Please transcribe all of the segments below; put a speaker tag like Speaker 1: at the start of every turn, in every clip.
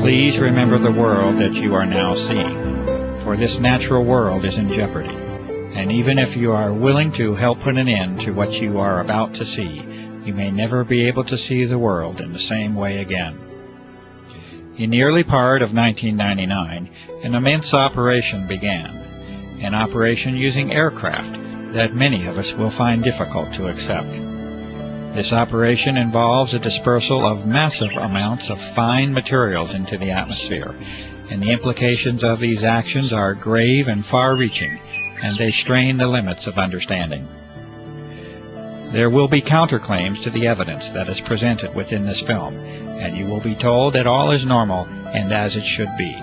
Speaker 1: Please remember the world that you are now seeing, for this natural world is in jeopardy. And even if you are willing to help put an end to what you are about to see, you may never be able to see the world in the same way again. In the early part of 1999, an immense operation began, an operation using aircraft that many of us will find difficult to accept. This operation involves a dispersal of massive amounts of fine materials into the atmosphere, and the implications of these actions are grave and far-reaching, and they strain the limits of understanding. There will be counterclaims to the evidence that is presented within this film, and you will be told that all is normal and as it should be.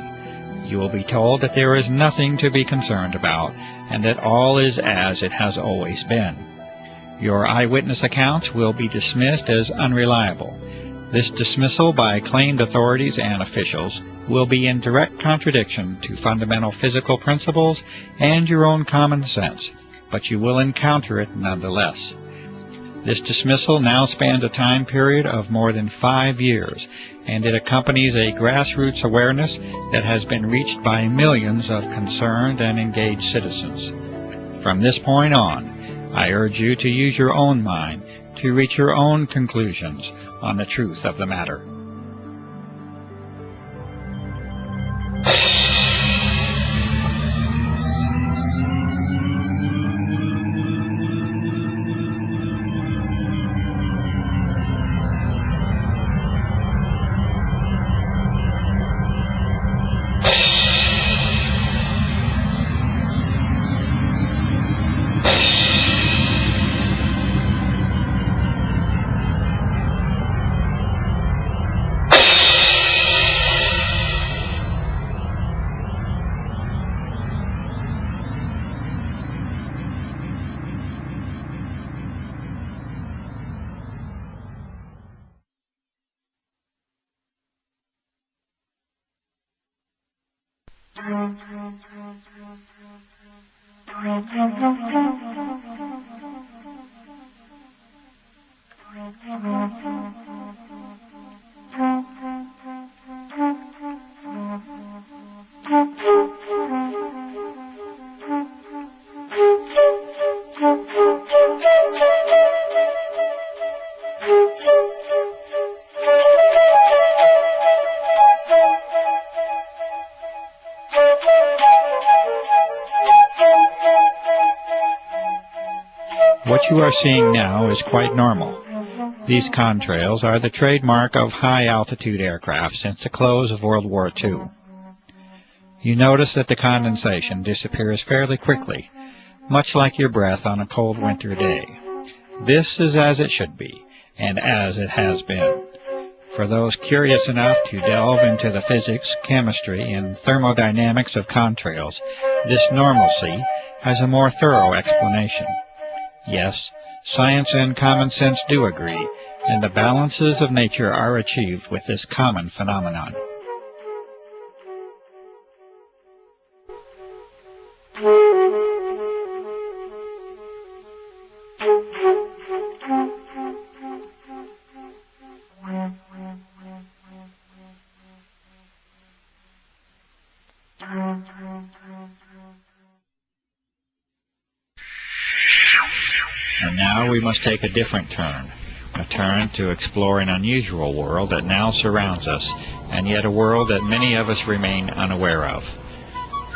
Speaker 1: You will be told that there is nothing to be concerned about, and that all is as it has always been. Your eyewitness accounts will be dismissed as unreliable. This dismissal by claimed authorities and officials will be in direct contradiction to fundamental physical principles and your own common sense, but you will encounter it nonetheless. This dismissal now spans a time period of more than 5 years, and it accompanies a grassroots awareness that has been reached by millions of concerned and engaged citizens. From this point on, I urge you to use your own mind to reach your own conclusions on the truth of the matter. What you are seeing now is quite normal. These contrails are the trademark of high-altitude aircraft since the close of World War II. You notice that the condensation disappears fairly quickly, much like your breath on a cold winter day. This is as it should be, and as it has been. For those curious enough to delve into the physics, chemistry, and thermodynamics of contrails, this normalcy has a more thorough explanation. Yes, science and common sense do agree, and the balances of nature are achieved with this common phenomenon. And now we must take a different turn, a turn to explore an unusual world that now surrounds us, and yet a world that many of us remain unaware of.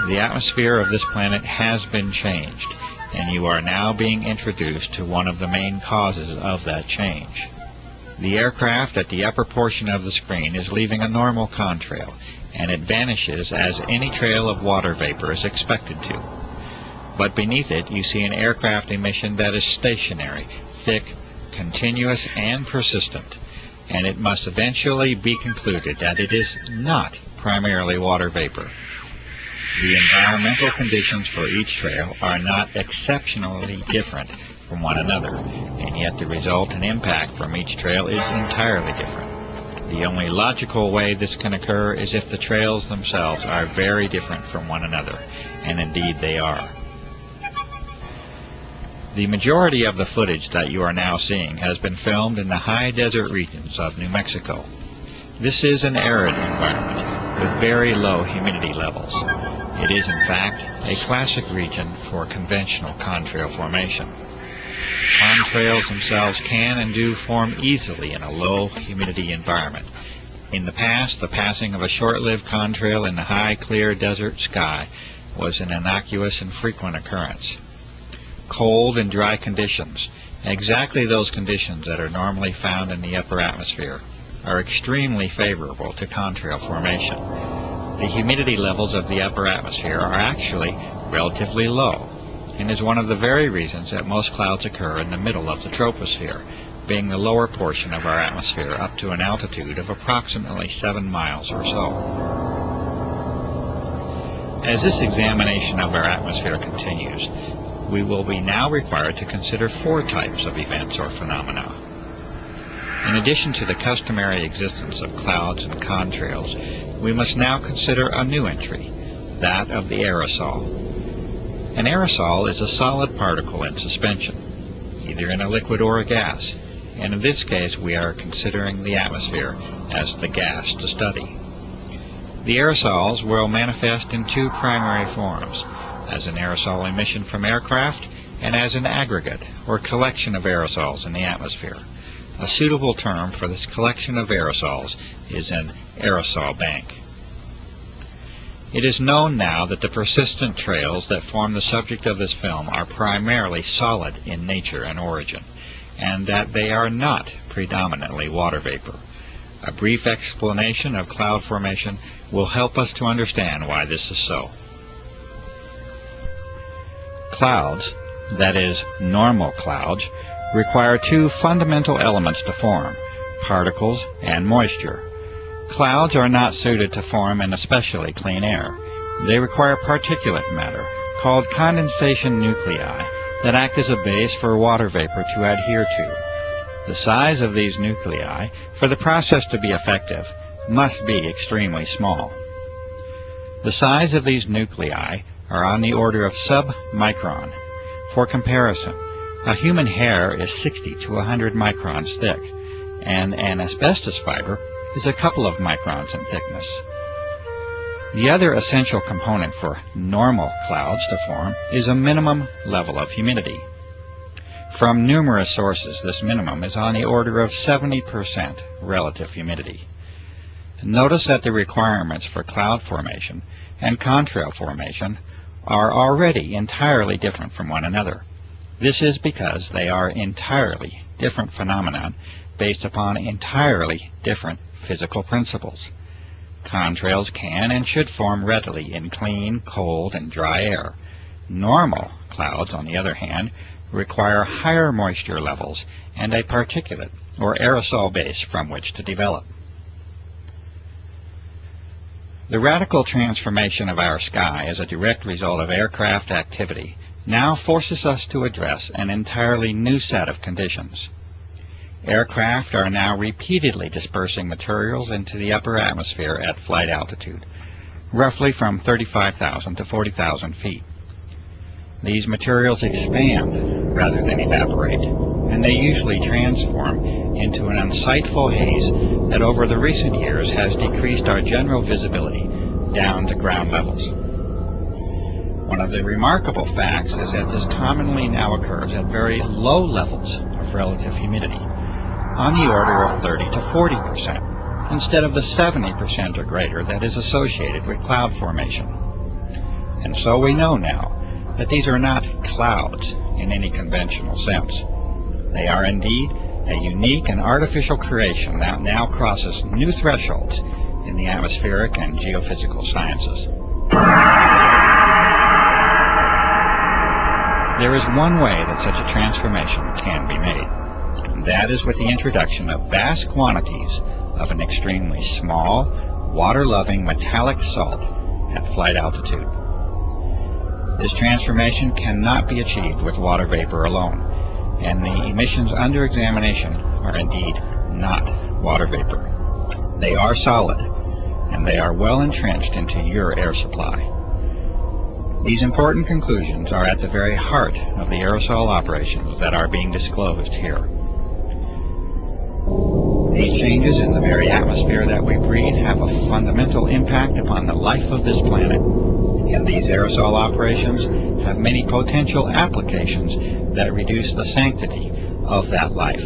Speaker 1: The atmosphere of this planet has been changed, and you are now being introduced to one of the main causes of that change. The aircraft at the upper portion of the screen is leaving a normal contrail, and it vanishes as any trail of water vapor is expected to. But beneath it you see an aircraft emission that is stationary, thick, continuous, and persistent, and it must eventually be concluded that it is not primarily water vapor. The environmental conditions for each trail are not exceptionally different from one another, and yet the resultant impact from each trail is entirely different. The only logical way this can occur is if the trails themselves are very different from one another, and indeed they are. The majority of the footage that you are now seeing has been filmed in the high desert regions of New Mexico. This is an arid environment, with very low humidity levels. It is, in fact, a classic region for conventional contrail formation. Contrails themselves can and do form easily in a low humidity environment. In the past, the passing of a short-lived contrail in the high, clear desert sky was an innocuous and frequent occurrence. Cold and dry conditions, exactly those conditions that are normally found in the upper atmosphere, are extremely favorable to contrail formation. The humidity levels of the upper atmosphere are actually relatively low, and is one of the very reasons that most clouds occur in the middle of the troposphere, being the lower portion of our atmosphere up to an altitude of approximately 7 miles or so. As this examination of our atmosphere continues, we will be now required to consider 4 types of events or phenomena. In addition to the customary existence of clouds and contrails, we must now consider a new entry, that of the aerosol. An aerosol is a solid particle in suspension, either in a liquid or a gas, and in this case we are considering the atmosphere as the gas to study. The aerosols will manifest in 2 primary forms, as an aerosol emission from aircraft and as an aggregate or collection of aerosols in the atmosphere. A suitable term for this collection of aerosols is an aerosol bank. It is known now that the persistent trails that form the subject of this film are primarily solid in nature and origin, and that they are not predominantly water vapor. A brief explanation of cloud formation will help us to understand why this is so. Clouds, that is, normal clouds, require 2 fundamental elements to form, particles and moisture. Clouds are not suited to form in especially clean air. They require particulate matter, called condensation nuclei, that act as a base for water vapor to adhere to. The size of these nuclei, for the process to be effective, must be extremely small. The size of these nuclei are on the order of sub-micron. For comparison, a human hair is 60 to 100 microns thick, and an asbestos fiber is a couple of microns in thickness. The other essential component for normal clouds to form is a minimum level of humidity. From numerous sources, this minimum is on the order of 70% relative humidity. Notice that the requirements for cloud formation and contrail formation are already entirely different from one another. This is because they are entirely different phenomena based upon entirely different physical principles. Contrails can and should form readily in clean, cold, and dry air. Normal clouds, on the other hand, require higher moisture levels and a particulate or aerosol base from which to develop. The radical transformation of our sky as a direct result of aircraft activity now forces us to address an entirely new set of conditions. Aircraft are now repeatedly dispersing materials into the upper atmosphere at flight altitude, roughly from 35,000 to 40,000 feet. These materials expand rather than evaporate, and they usually transform into an unsightful haze that over the recent years has decreased our general visibility down to ground levels. One of the remarkable facts is that this commonly now occurs at very low levels of relative humidity, on the order of 30 to 40%, instead of the 70% or greater that is associated with cloud formation. And so we know now that these are not clouds in any conventional sense. They are indeed a unique and artificial creation that now crosses new thresholds in the atmospheric and geophysical sciences. There is one way that such a transformation can be made. That is with the introduction of vast quantities of an extremely small, water-loving metallic salt at flight altitude. This transformation cannot be achieved with water vapor alone, and the emissions under examination are indeed not water vapor. They are solid, and they are well entrenched into your air supply. These important conclusions are at the very heart of the aerosol operations that are being disclosed here. These changes in the very atmosphere that we breathe have a fundamental impact upon the life of this planet, and these aerosol operations have many potential applications that reduce the sanctity of that life.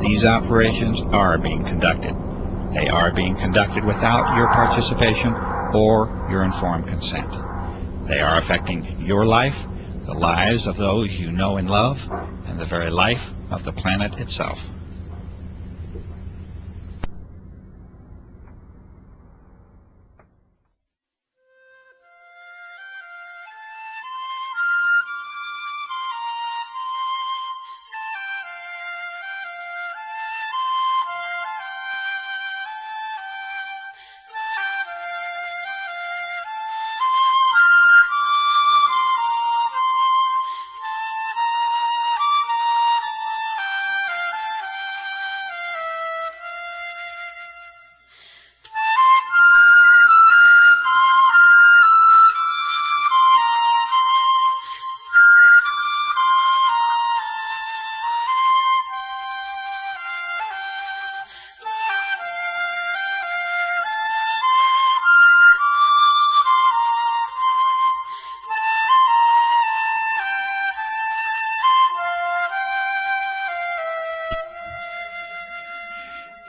Speaker 1: These operations are being conducted. They are being conducted without your participation or your informed consent. They are affecting your life, the lives of those you know and love, and the very life of the planet itself.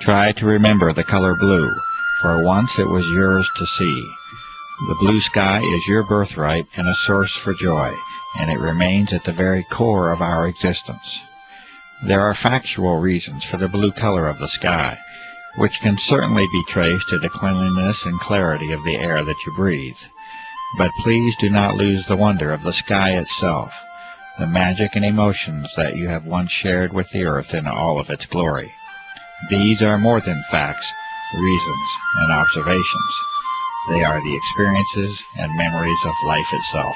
Speaker 1: Try to remember the color blue, for once it was yours to see. The blue sky is your birthright and a source for joy, and it remains at the very core of our existence. There are factual reasons for the blue color of the sky, which can certainly be traced to the cleanliness and clarity of the air that you breathe. But please do not lose the wonder of the sky itself, the magic and emotions that you have once shared with the earth in all of its glory. These are more than facts, reasons, and observations. They are the experiences and memories of life itself.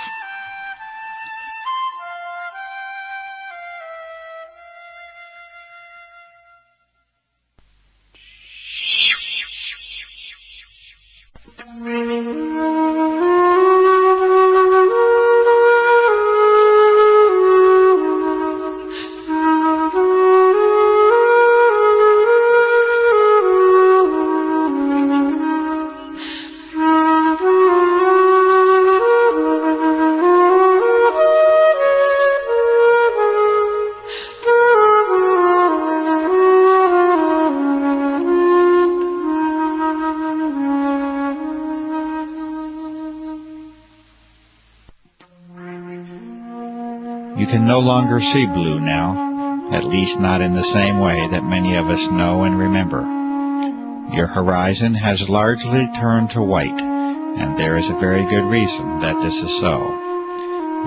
Speaker 1: You can no longer see blue now, at least not in the same way that many of us know and remember. Your horizon has largely turned to white, and there is a very good reason that this is so.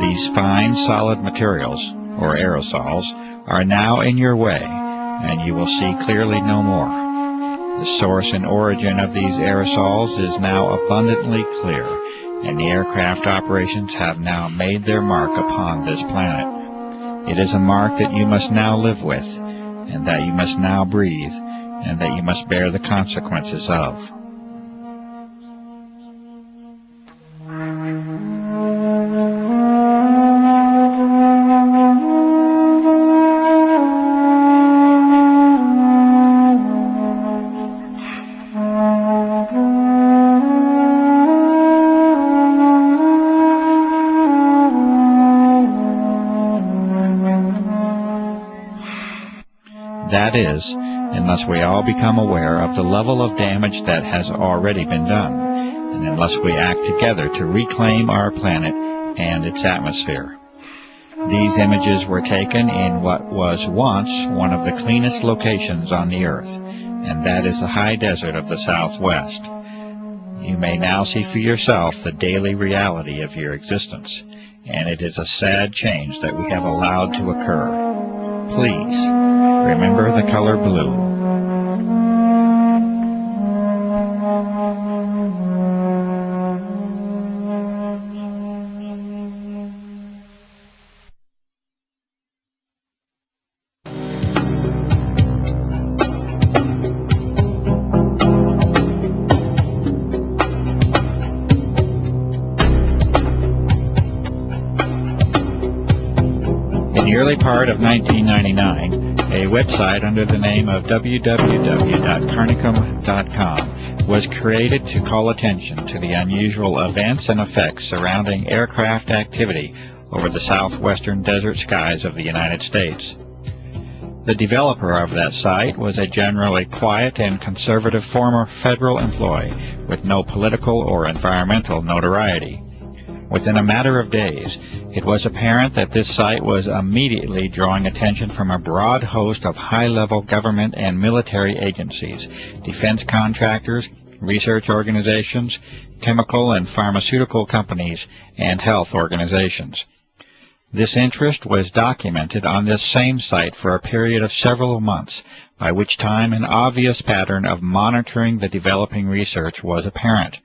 Speaker 1: These fine, solid materials, or aerosols, are now in your way, and you will see clearly no more. The source and origin of these aerosols is now abundantly clear, and the aircraft operations have now made their mark upon this planet. It is a mark that you must now live with, and that you must now breathe, and that you must bear the consequences of. That is, unless we all become aware of the level of damage that has already been done, and unless we act together to reclaim our planet and its atmosphere. These images were taken in what was once one of the cleanest locations on the earth, and that is the high desert of the Southwest. You may now see for yourself the daily reality of your existence, and it is a sad change that we have allowed to occur. Please, remember the color blue. In the early part of 1999, A website under the name of www.carnicom.com was created to call attention to the unusual events and effects surrounding aircraft activity over the southwestern desert skies of the United States. The developer of that site was a generally quiet and conservative former federal employee with no political or environmental notoriety. Within a matter of days, it was apparent that this site was immediately drawing attention from a broad host of high-level government and military agencies, defense contractors, research organizations, chemical and pharmaceutical companies, and health organizations. This interest was documented on this same site for a period of several months, by which time an obvious pattern of monitoring the developing research was apparent.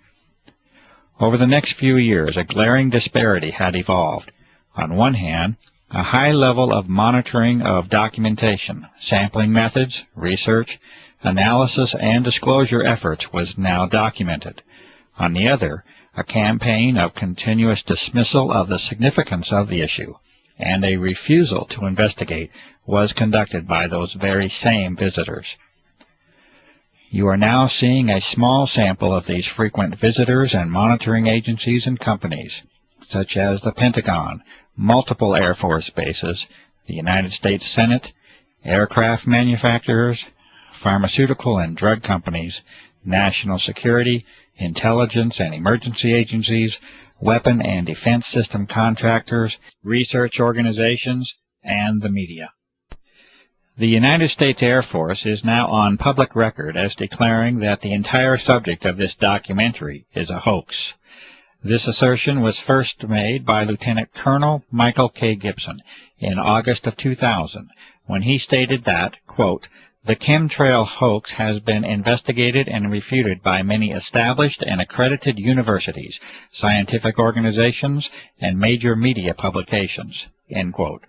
Speaker 1: Over the next few years, a glaring disparity had evolved. On one hand, a high level of monitoring of documentation, sampling methods, research, analysis, and disclosure efforts was now documented. On the other, a campaign of continuous dismissal of the significance of the issue and a refusal to investigate was conducted by those very same visitors. You are now seeing a small sample of these frequent visitors and monitoring agencies and companies, such as the Pentagon, multiple Air Force bases, the United States Senate, aircraft manufacturers, pharmaceutical and drug companies, national security, intelligence and emergency agencies, weapon and defense system contractors, research organizations, and the media. The United States Air Force is now on public record as declaring that the entire subject of this documentary is a hoax. This assertion was first made by Lieutenant Colonel Michael K. Gibson in August of 2000, when he stated that, quote, "The chemtrail hoax has been investigated and refuted by many established and accredited universities, scientific organizations, and major media publications," end quote.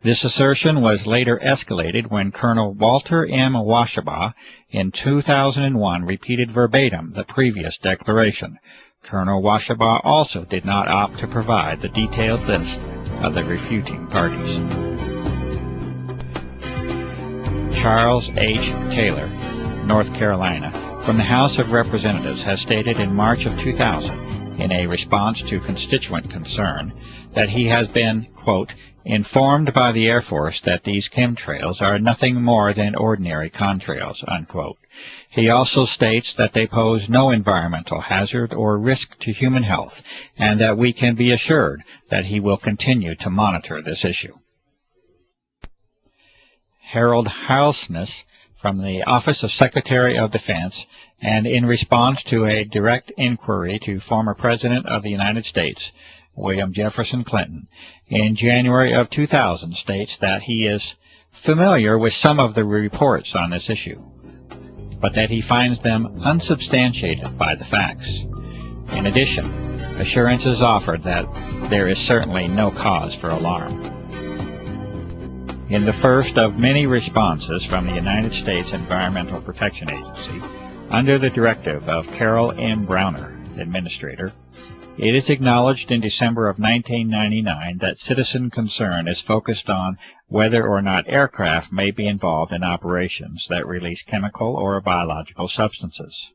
Speaker 1: This assertion was later escalated when Colonel Walter M. Washabaugh in 2001 repeated verbatim the previous declaration. Colonel Washabaugh also did not opt to provide the detailed list of the refuting parties. Charles H. Taylor, North Carolina, from the House of Representatives, has stated in March of 2000, in a response to constituent concern, that he has been, quote, "informed by the Air Force that these chemtrails are nothing more than ordinary contrails," unquote. He also states that they pose no environmental hazard or risk to human health, and that we can be assured that he will continue to monitor this issue. Harold Halsness, from the Office of Secretary of Defense, and in response to a direct inquiry to former President of the United States, William Jefferson Clinton, in January of 2000, states that he is familiar with some of the reports on this issue, but that he finds them unsubstantiated by the facts. In addition, assurances offered that there is certainly no cause for alarm. In the first of many responses from the United States Environmental Protection Agency, under the directive of Carol M. Browner, Administrator, it is acknowledged in December of 1999 that citizen concern is focused on whether or not aircraft may be involved in operations that release chemical or biological substances.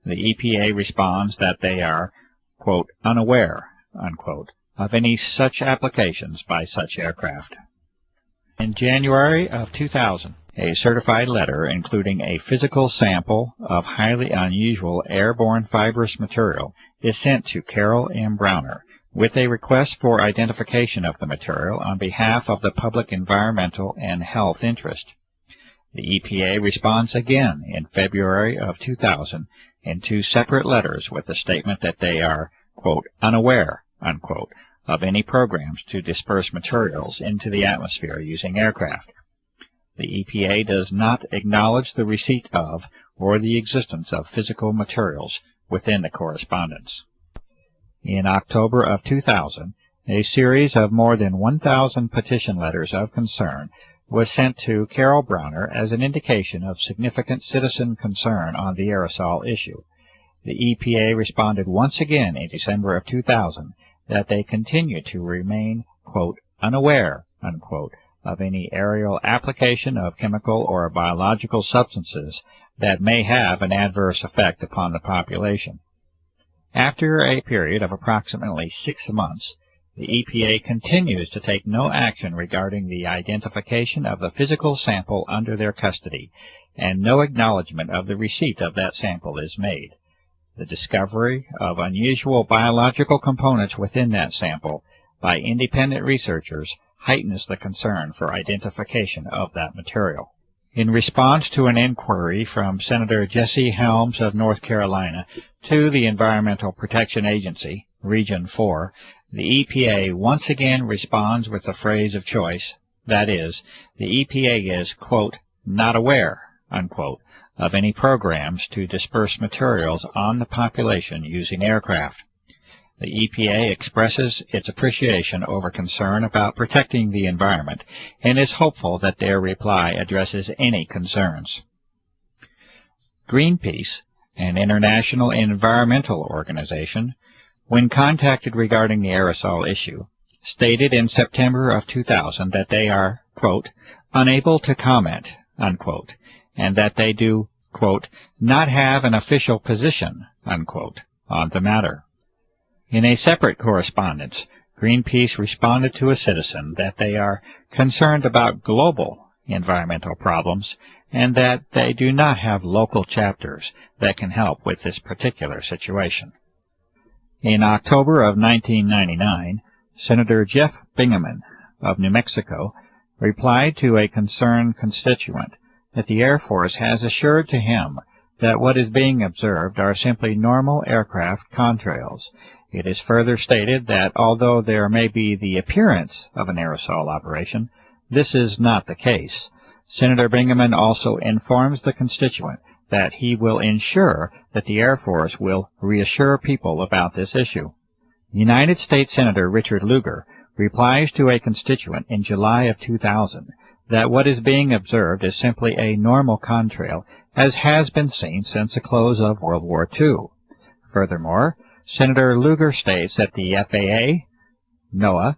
Speaker 1: The EPA responds that they are, quote, "unaware," unquote, of any such applications by such aircraft. In January of 2000, a certified letter including a physical sample of highly unusual airborne fibrous material is sent to Carol M. Browner with a request for identification of the material on behalf of the public environmental and health interest. The EPA responds again in February of 2000 in two separate letters with the statement that they are, quote, "unaware," unquote, of any programs to disperse materials into the atmosphere using aircraft. The EPA does not acknowledge the receipt of or the existence of physical materials within the correspondence. In October of 2000, a series of more than 1,000 petition letters of concern was sent to Carol Browner as an indication of significant citizen concern on the aerosol issue. The EPA responded once again in December of 2000 that they continue to remain, quote, "unaware," unquote, of any aerial application of chemical or biological substances that may have an adverse effect upon the population. After a period of approximately 6 months, the EPA continues to take no action regarding the identification of the physical sample under their custody, and no acknowledgment of the receipt of that sample is made. The discovery of unusual biological components within that sample by independent researchers heightens the concern for identification of that material. In response to an inquiry from Senator Jesse Helms of North Carolina to the Environmental Protection Agency, Region 4, the EPA once again responds with the phrase of choice, that is, the EPA is, quote, not aware, unquote, of any programs to disperse materials on the population using aircraft. The EPA expresses its appreciation over concern about protecting the environment and is hopeful that their reply addresses any concerns. Greenpeace, an international environmental organization, when contacted regarding the aerosol issue, stated in September of 2000 that they are, quote, unable to comment, unquote, and that they do, quote, not have an official position, unquote, on the matter. In a separate correspondence, Greenpeace responded to a citizen that they are concerned about global environmental problems and that they do not have local chapters that can help with this particular situation. In October of 1999, Senator Jeff Bingaman of New Mexico replied to a concerned constituent that the Air Force has assured to him that what is being observed are simply normal aircraft contrails. It is further stated that although there may be the appearance of an aerosol operation, this is not the case. Senator Bingaman also informs the constituent that he will ensure that the Air Force will reassure people about this issue. United States Senator Richard Lugar replies to a constituent in July of 2000 that what is being observed is simply a normal contrail, as has been seen since the close of World War II. Furthermore, Senator Lugar states that the FAA, NOAA,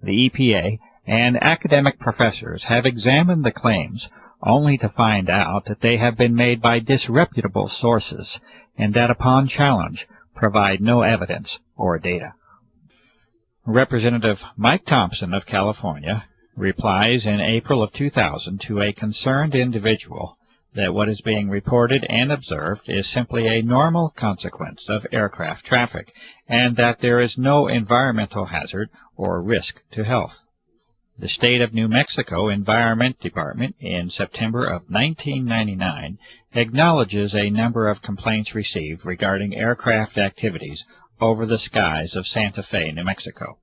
Speaker 1: the EPA, and academic professors have examined the claims only to find out that they have been made by disreputable sources and that upon challenge provide no evidence or data. Representative Mike Thompson of California replies in April of 2000 to a concerned individual that what is being reported and observed is simply a normal consequence of aircraft traffic, and that there is no environmental hazard or risk to health. The State of New Mexico Environment Department in September of 1999 acknowledges a number of complaints received regarding aircraft activities over the skies of Santa Fe, New Mexico.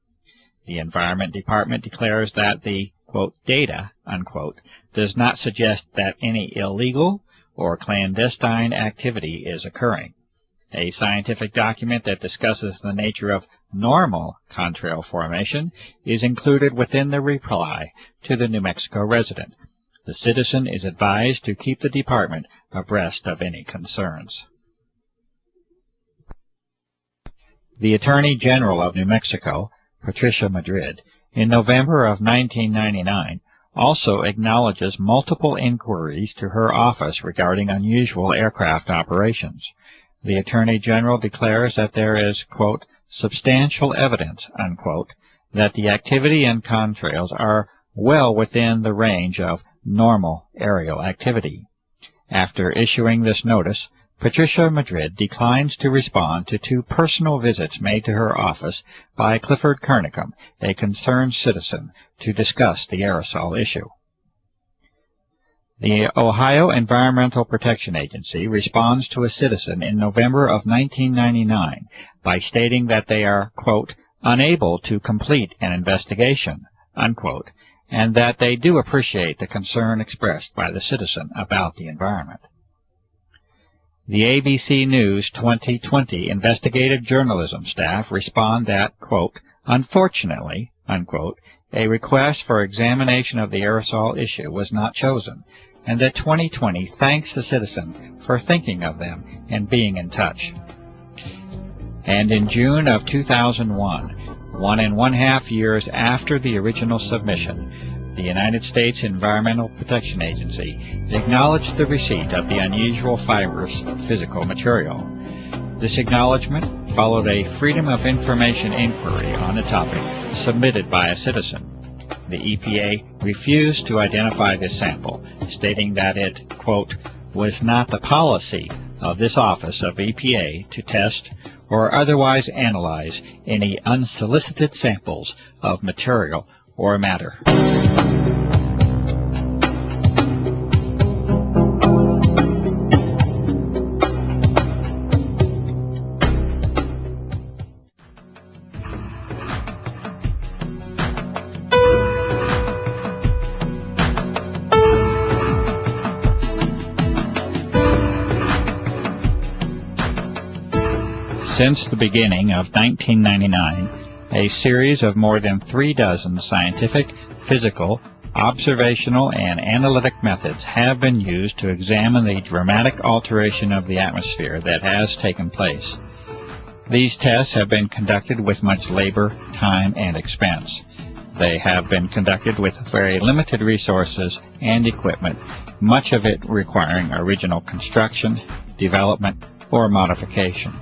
Speaker 1: The Environment Department declares that the quote, data, unquote, does not suggest that any illegal or clandestine activity is occurring. A scientific document that discusses the nature of normal contrail formation is included within the reply to the New Mexico resident. The citizen is advised to keep the department abreast of any concerns. The Attorney General of New Mexico, Patricia Madrid, in November of 1999, also acknowledges multiple inquiries to her office regarding unusual aircraft operations. The Attorney General declares that there is, quote, substantial evidence, unquote, that the activity and contrails are well within the range of normal aerial activity. After issuing this notice, Patricia Madrid declines to respond to 2 personal visits made to her office by Clifford Kernicom, a concerned citizen, to discuss the aerosol issue. The Ohio Environmental Protection Agency responds to a citizen in November of 1999 by stating that they are, quote, unable to complete an investigation, unquote, and that they do appreciate the concern expressed by the citizen about the environment. The ABC News 2020 investigative journalism staff respond that, quote, unfortunately, unquote, a request for examination of the aerosol issue was not chosen, and that 2020 thanks the citizen for thinking of them and being in touch. And in June of 2001, 1.5 years after the original submission, the United States Environmental Protection Agency acknowledged the receipt of the unusual fibrous physical material. This acknowledgment followed a Freedom of Information inquiry on the topic submitted by a citizen. The EPA refused to identify this sample, stating that it, quote, was not the policy of this office of EPA to test or otherwise analyze any unsolicited samples of material or matter. Since the beginning of 1999, a series of more than 36 scientific, physical, observational, and analytic methods have been used to examine the dramatic alteration of the atmosphere that has taken place. These tests have been conducted with much labor, time, and expense. They have been conducted with very limited resources and equipment, much of it requiring original construction, development, or modification.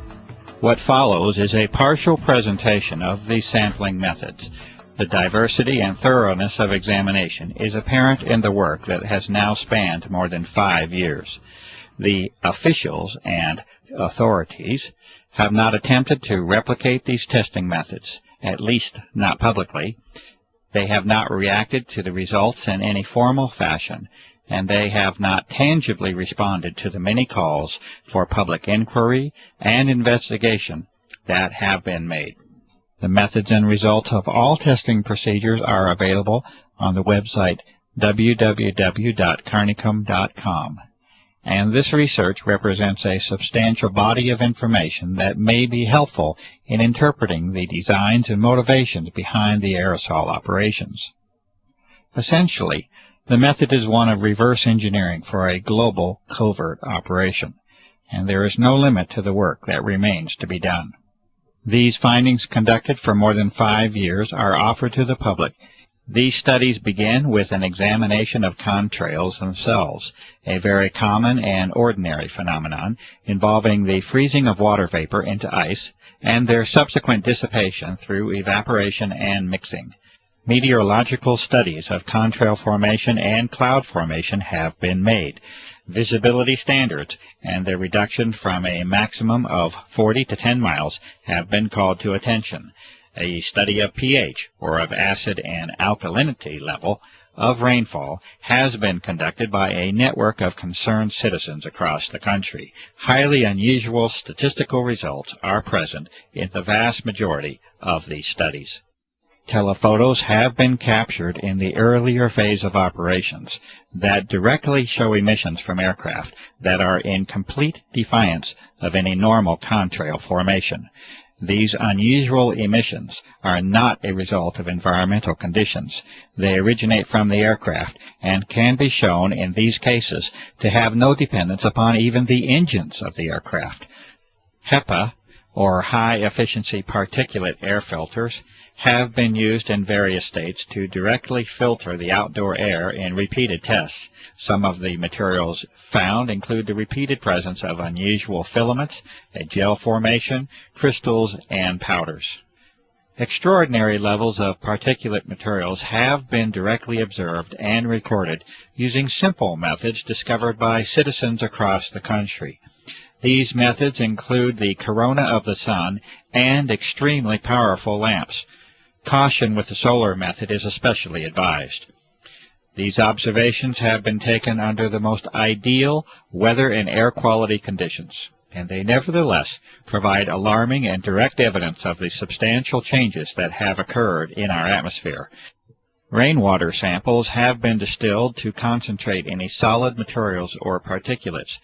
Speaker 1: What follows is a partial presentation of these sampling methods. The diversity and thoroughness of examination is apparent in the work that has now spanned more than 5 years. The officials and authorities have not attempted to replicate these testing methods, at least not publicly. They have not reacted to the results in any formal fashion, and they have not tangibly responded to the many calls for public inquiry and investigation that have been made. The methods and results of all testing procedures are available on the website www.carnicom.com, and this research represents a substantial body of information that may be helpful in interpreting the designs and motivations behind the aerosol operations. Essentially, the method is one of reverse engineering for a global covert operation, and there is no limit to the work that remains to be done. These findings, conducted for more than 5 years, are offered to the public. These studies begin with an examination of contrails themselves, a very common and ordinary phenomenon involving the freezing of water vapor into ice and their subsequent dissipation through evaporation and mixing. Meteorological studies of contrail formation and cloud formation have been made. Visibility standards and their reduction from a maximum of 40 to 10 miles have been called to attention. A study of pH, or of acid and alkalinity level, of rainfall has been conducted by a network of concerned citizens across the country. Highly unusual statistical results are present in the vast majority of these studies. Telephotos have been captured in the earlier phase of operations that directly show emissions from aircraft that are in complete defiance of any normal contrail formation. These unusual emissions are not a result of environmental conditions. They originate from the aircraft and can be shown in these cases to have no dependence upon even the engines of the aircraft. HEPA, or high-efficiency particulate air filters, have been used in various states to directly filter the outdoor air in repeated tests. Some of the materials found include the repeated presence of unusual filaments, a gel formation, crystals, and powders. Extraordinary levels of particulate materials have been directly observed and recorded using simple methods discovered by citizens across the country. These methods include the corona of the sun and extremely powerful lamps. Caution with the solar method is especially advised. These observations have been taken under the most ideal weather and air quality conditions, and they nevertheless provide alarming and direct evidence of the substantial changes that have occurred in our atmosphere. Rainwater samples have been distilled to concentrate any solid materials or particulates.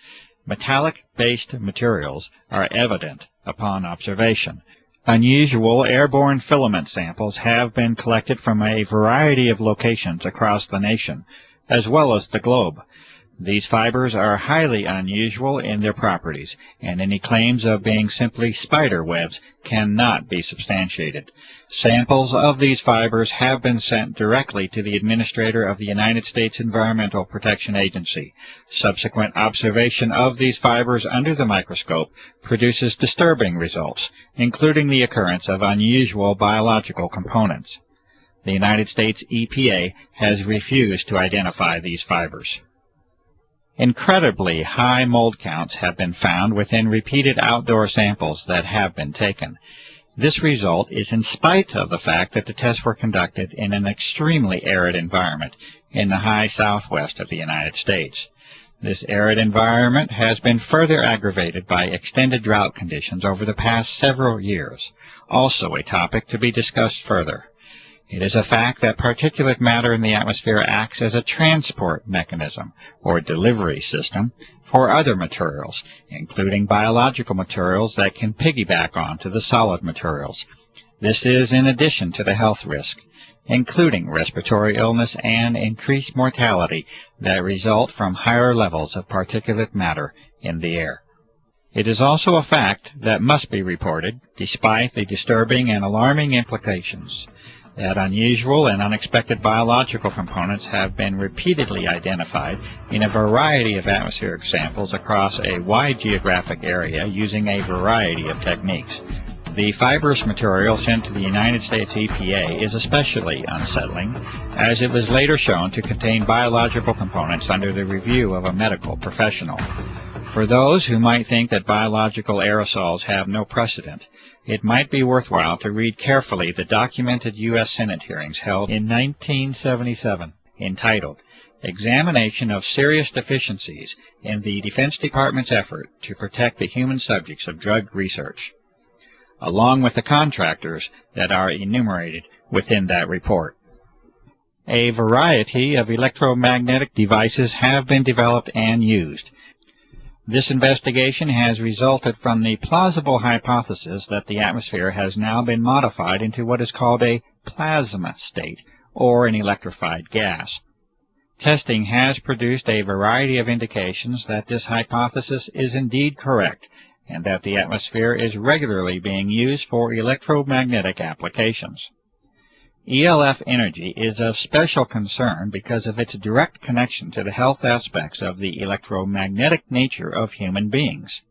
Speaker 1: Metallic-based materials are evident upon observation. Unusual airborne filament samples have been collected from a variety of locations across the nation, as well as the globe. These fibers are highly unusual in their properties, and any claims of being simply spider webs cannot be substantiated. Samples of these fibers have been sent directly to the Administrator of the United States Environmental Protection Agency. Subsequent observation of these fibers under the microscope produces disturbing results, including the occurrence of unusual biological components. The United States EPA has refused to identify these fibers. Incredibly high mold counts have been found within repeated outdoor samples that have been taken. This result is in spite of the fact that the tests were conducted in an extremely arid environment in the high southwest of the United States. This arid environment has been further aggravated by extended drought conditions over the past several years, also a topic to be discussed further. It is a fact that particulate matter in the atmosphere acts as a transport mechanism or delivery system for other materials, including biological materials that can piggyback onto the solid materials. This is in addition to the health risk, including respiratory illness and increased mortality that result from higher levels of particulate matter in the air. It is also a fact that must be reported, despite the disturbing and alarming implications, that unusual and unexpected biological components have been repeatedly identified in a variety of atmospheric samples across a wide geographic area using a variety of techniques. The fibrous material sent to the United States EPA is especially unsettling, as it was later shown to contain biological components under the review of a medical professional. For those who might think that biological aerosols have no precedent, it might be worthwhile to read carefully the documented U.S. Senate hearings held in 1977, entitled Examination of Serious Deficiencies in the Defense Department's Effort to Protect the Human Subjects of Drug Research, along with the contractors that are enumerated within that report. A variety of electromagnetic devices have been developed and used. This investigation has resulted from the plausible hypothesis that the atmosphere has now been modified into what is called a plasma state, or an electrified gas. Testing has produced a variety of indications that this hypothesis is indeed correct, and that the atmosphere is regularly being used for electromagnetic applications. ELF energy is of special concern because of its direct connection to the health aspects of the electromagnetic nature of human beings.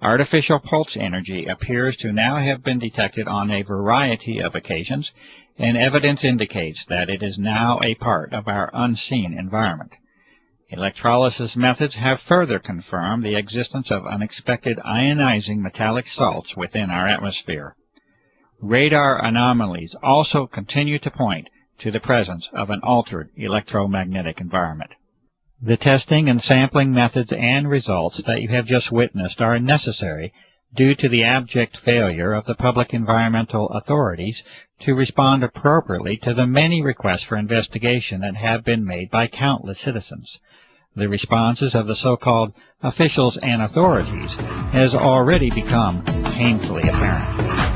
Speaker 1: Artificial pulse energy appears to now have been detected on a variety of occasions, and evidence indicates that it is now a part of our unseen environment. Electrolysis methods have further confirmed the existence of unexpected ionizing metallic salts within our atmosphere. Radar anomalies also continue to point to the presence of an altered electromagnetic environment. The testing and sampling methods and results that you have just witnessed are necessary due to the abject failure of the public environmental authorities to respond appropriately to the many requests for investigation that have been made by countless citizens. The responses of the so-called officials and authorities has already become painfully apparent.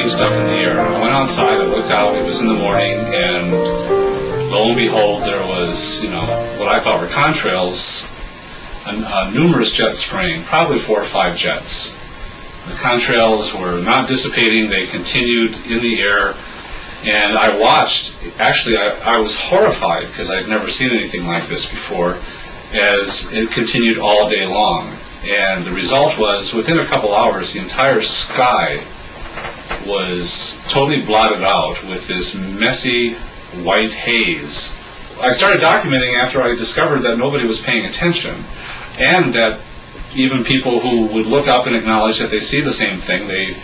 Speaker 2: Stuff in the air. I went outside, I looked out, it was in the morning, and lo and behold, there was, what I thought were contrails, numerous jets spraying, probably 4 or 5 jets. The contrails were not dissipating, they continued in the air, and I watched. Actually, I was horrified because I'd never seen anything like this before, as it continued all day long. And the result was, within a couple hours, the entire sky was totally blotted out with this messy white haze. I started documenting after I discovered that nobody was paying attention, and that even people who would look up and acknowledge that they see the same thing, they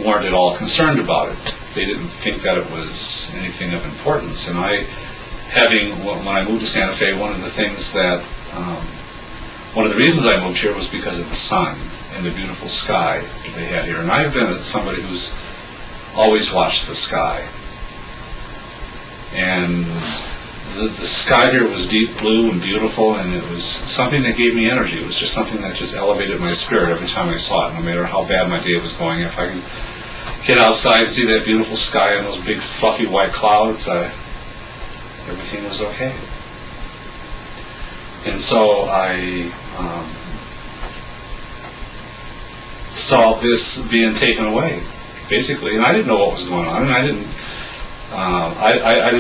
Speaker 2: weren't at all concerned about it. They didn't think that it was anything of importance. And when I moved to Santa Fe, one of the reasons I moved here was because of the sun and the beautiful sky that they had here. And I've been somebody who's always watched the sky. And the sky here was deep blue and beautiful, and it was something that gave me energy. It was just something that just elevated my spirit every time I saw it, no matter how bad my day was going. If I could get outside and see that beautiful sky and those big fluffy white clouds, everything was okay. And so I saw this being taken away, basically, and I didn't know what was going on, and I didn't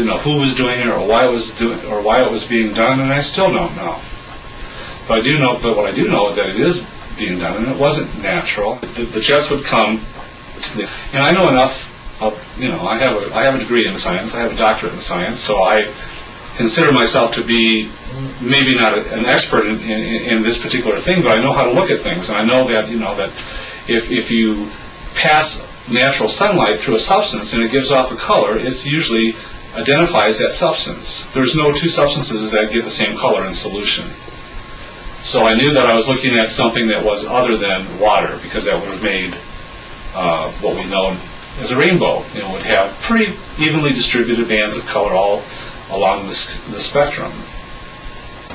Speaker 2: know who was doing it or why it was being done, and I still don't know. But what I do know is that it is being done, and it wasn't natural. The jets would come, and I know enough of, I have a degree in science, I have a doctorate in science, so I consider myself to be maybe not an expert in this particular thing, but I know how to look at things, and I know that that if you pass natural sunlight through a substance and it gives off a color, it usually identifies that substance. There's no two substances that give the same color in solution. So I knew that I was looking at something that was other than water, because that would have made what we know as a rainbow. It would have pretty evenly distributed bands of color all along the spectrum.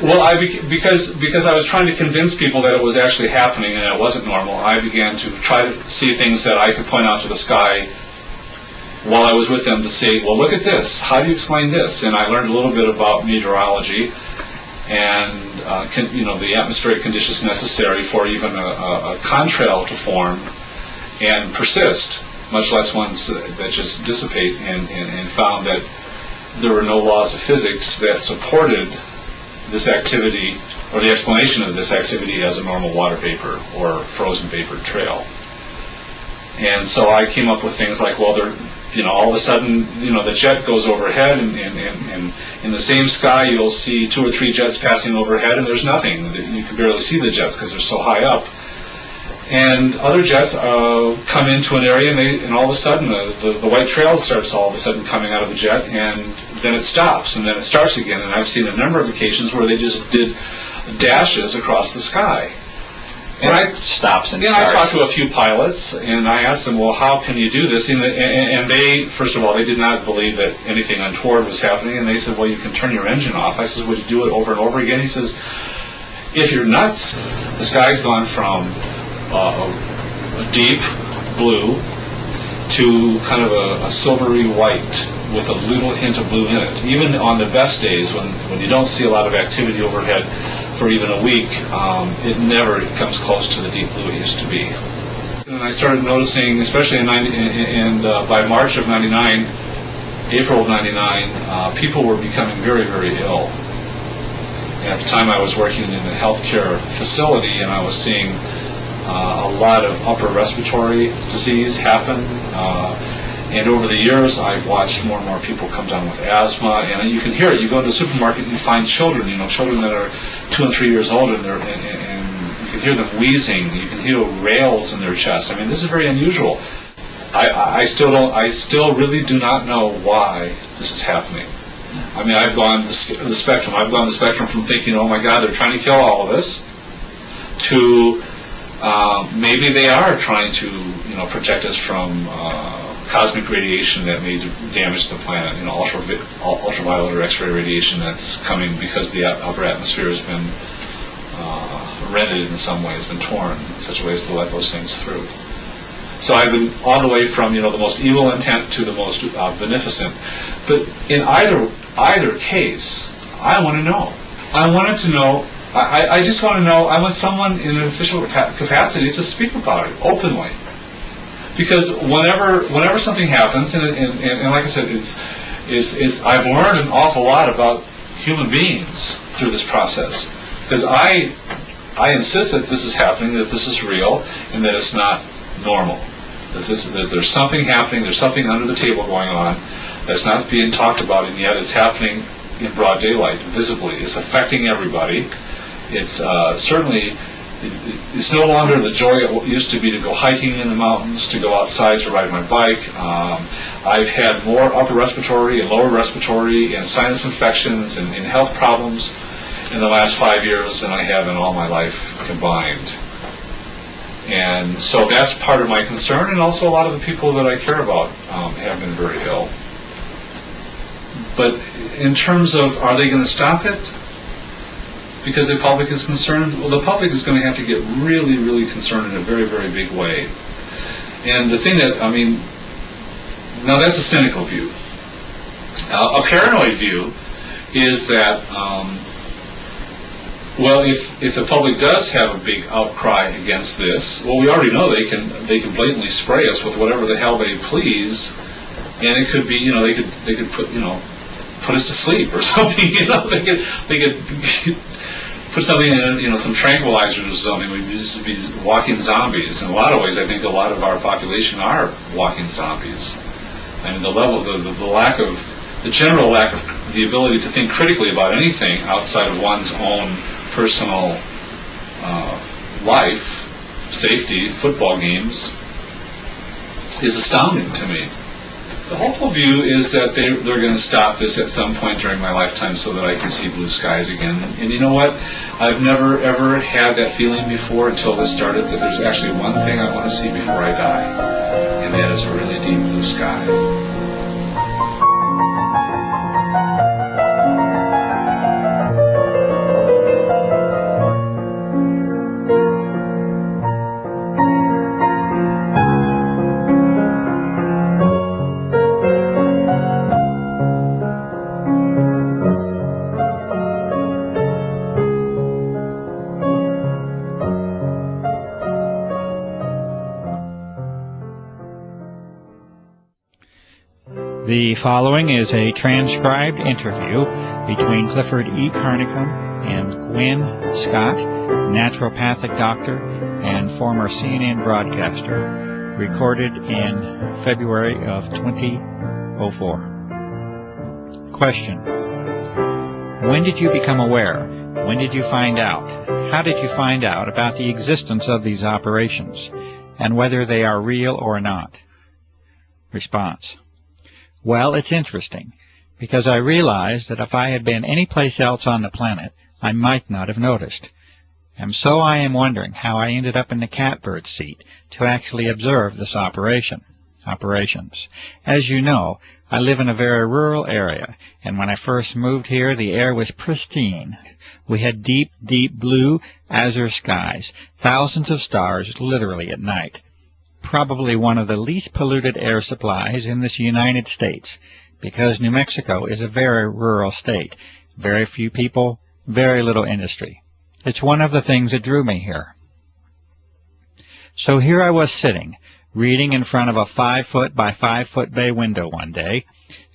Speaker 2: Well, because I was trying to convince people that it was actually happening and it wasn't normal, I began to try to see things that I could point out to the sky while I was with them to say, well, look at this. How do you explain this? And I learned a little bit about meteorology and the atmospheric conditions necessary for even a contrail to form and persist, much less ones that just dissipate, and found that there were no laws of physics that supported this activity, or the explanation of this activity, as a normal water vapor or frozen vapor trail. And so I came up with things like, well, all of a sudden, the jet goes overhead, and in the same sky you'll see 2 or 3 jets passing overhead, and there's nothing. You can barely see the jets because they're so high up. And other jets come into an area, and all of a sudden the white trail starts all of a sudden coming out of the jet, and then it stops, and then it starts again. And I've seen a number of occasions where they just did dashes across the sky. And I talked to a few pilots, and I asked them, well, how can you do this? And they, first of all, they did not believe that anything untoward was happening, and they said, well, you can turn your engine off. I said, would you do it over and over again? He says, if you're nuts, the sky's gone from a deep blue to kind of a silvery white with a little hint of blue in it. Even on the best days, when you don't see a lot of activity overhead for even a week, it never comes close to the deep blue it used to be. And I started noticing, especially by March of '99, April of '99, people were becoming very, very ill. At the time I was working in a healthcare facility, and I was seeing a lot of upper respiratory disease happen. And over the years, I've watched more and more people come down with asthma, and you can hear it. You go to the supermarket and you find children, children that are 2 and 3 years old, and you can hear them wheezing. You can hear rails in their chest. I mean, this is very unusual. I still really do not know why this is happening. I mean, I've gone the spectrum. I've gone the spectrum from thinking, oh my God, they're trying to kill all of us, to maybe they are trying to, protect us from cosmic radiation that may damage the planet. Ultraviolet or X-ray radiation that's coming because the upper atmosphere has been rended in some way, has been torn in such a way as to let those things through. So I've been all the way from the most evil intent to the most beneficent. But in either case, I want to know. I wanted to know. I just want to know. I want someone in an official capacity to speak about it openly, because whenever something happens, and like I said, it's I've learned an awful lot about human beings through this process, because I insist that this is happening, that this is real, and that it's not normal. that there's something happening, there's something under the table going on that's not being talked about, and yet it's happening in broad daylight, visibly. It's affecting everybody. It's certainly, it's no longer the joy it used to be to go hiking in the mountains, to go outside to ride my bike. I've had more upper respiratory and lower respiratory and sinus infections and health problems in the last 5 years than I have in all my life combined. And so that's part of my concern, and also a lot of the people that I care about have been very ill. But in terms of, are they going to stop it? Because the public is concerned? Well, the public is going to have to get really, really concerned in a very, very big way. And the thing that, I mean, now that's a cynical view. A paranoid view is that, well, if the public does have a big outcry against this, well, we already know they can blatantly spray us with whatever the hell they please, and it could be, you know, they could put, you know, put us to sleep or something, you know, they could put something in, you know, some tranquilizers or something. We'd just be walking zombies. In a lot of ways, I think a lot of our population are walking zombies. I mean, the level, the lack of, the general lack of the ability to think critically about anything outside of one's own personal life, safety, football games, is astounding to me. The hopeful view is that they're going to stop this at some point during my lifetime so that I can see blue skies again. And you know what? I've never, ever had that feeling before until this started, that there's actually one thing I want to see before I die, and that is a really deep blue sky.
Speaker 1: The following is a transcribed interview between Clifford E. Carnicom and Gwen Scott, naturopathic doctor and former CNN broadcaster, recorded in February of 2004. Question: when did you become aware? When did you find out? How did you find out about the existence of these operations, and whether they are real or not? Response: well, it's interesting, because I realized that if I had been any place else on the planet, I might not have noticed. And so I am wondering how I ended up in the catbird seat to actually observe this operations. As you know, I live in a very rural area, and when I first moved here, the air was pristine. We had deep, deep blue, azure skies, thousands of stars literally at night. Probably one of the least polluted air supplies in this United States, because New Mexico is a very rural state. Very few people, very little industry. It's one of the things that drew me here. So here I was sitting, reading in front of a 5-foot by 5-foot bay window one day,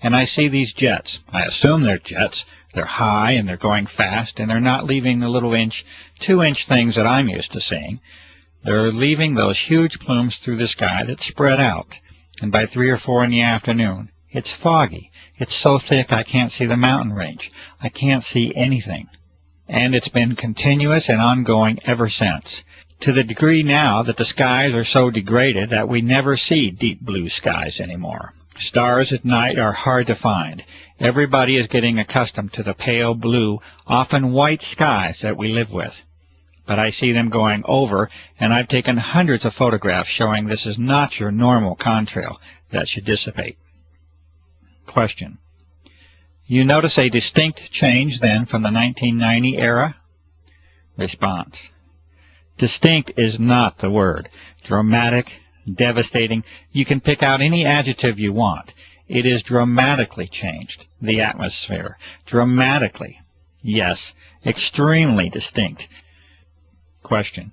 Speaker 1: and I see these jets. I assume they're jets. They're high and they're going fast, and they're not leaving the little 2-inch things that I'm used to seeing. They're leaving those huge plumes through the sky that spread out, and by 3 or 4 in the afternoon, it's foggy. It's so thick I can't see the mountain range. I can't see anything. And it's been continuous and ongoing ever since, to the degree now that the skies are so degraded that we never see deep blue skies anymore. Stars at night are hard to find. Everybody is getting accustomed to the pale blue, often white skies that we live with. But I see them going over, and I've taken hundreds of photographs showing this is not your normal contrail that should dissipate. Question: you notice a distinct change then from the 1990 era? Response: distinct is not the word. Dramatic, devastating, you can pick out any adjective you want. It is dramatically changed, the atmosphere. Dramatically. Yes, extremely distinct. Question: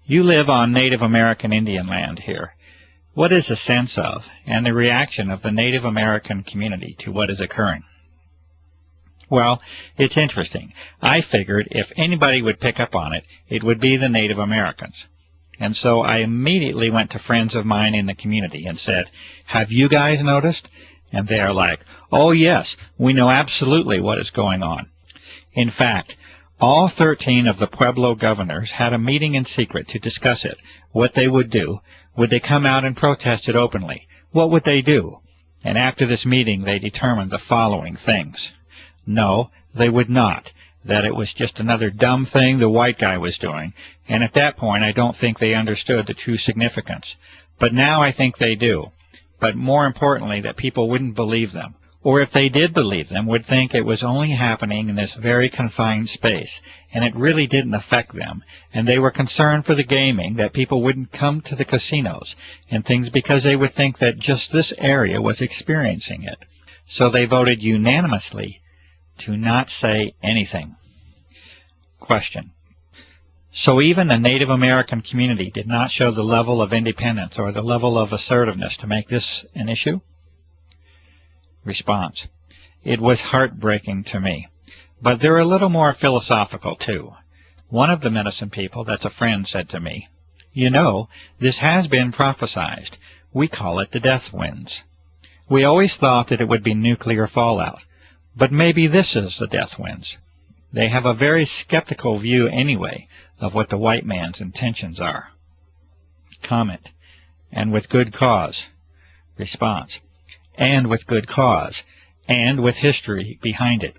Speaker 1: you live on Native American Indian land here. What is the sense of and the reaction of the Native American community to what is occurring? Well, it's interesting. I figured if anybody would pick up on it, it would be the Native Americans. And so I immediately went to friends of mine in the community and said, "Have you guys noticed?" And they are like, "Oh yes, we know absolutely what is going on." In fact, all 13 of the Pueblo governors had a meeting in secret to discuss it, what they would do. Would they come out and protest it openly? What would they do? And after this meeting, they determined the following things. No, they would not. That it was just another dumb thing the white guy was doing, and at that point I don't think they understood the true significance. But now I think they do. But more importantly, that people wouldn't believe them. Or if they did believe them, would think it was only happening in this very confined space, and it really didn't affect them, and they were concerned for the gaming, that people wouldn't come to the casinos and things because they would think that just this area was experiencing it. So they voted unanimously to not say anything. Question. So even the Native American community did not show the level of independence or the level of assertiveness to make this an issue? Response. It was heartbreaking to me. But they're a little more philosophical, too. One of the medicine people that's a friend said to me, "You know, this has been prophesized. We call it the death winds. We always thought that it would be nuclear fallout. But maybe this is the death winds." They have a very skeptical view anyway of what the white man's intentions are. Comment. And with good cause. Response. And with good cause, and with history behind it.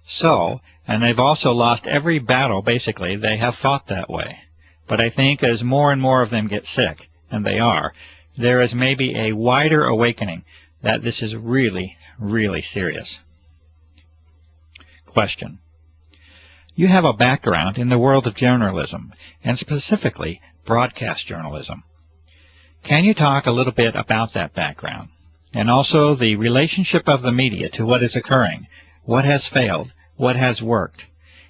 Speaker 1: So, and they've also lost every battle, basically, they have fought that way. But I think as more and more of them get sick, and they are, there is maybe a wider awakening that this is really, really serious. Question. You have a background in the world of journalism, and specifically broadcast journalism. Can you talk a little bit about that background? And also the relationship of the media to what is occurring, what has failed, what has worked.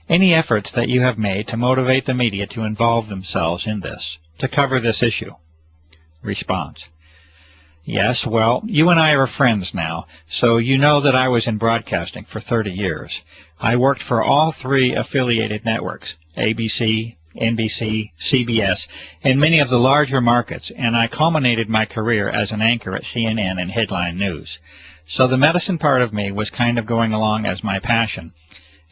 Speaker 1: Any efforts that you have made to motivate the media to involve themselves in this, to cover this issue? Response. Yes, well, you and I are friends now, so you know that I was in broadcasting for 30 years. I worked for all 3 affiliated networks, ABC, NBC, CBS, and many of the larger markets, and I culminated my career as an anchor at CNN and Headline News. So the medicine part of me was kind of going along as my passion,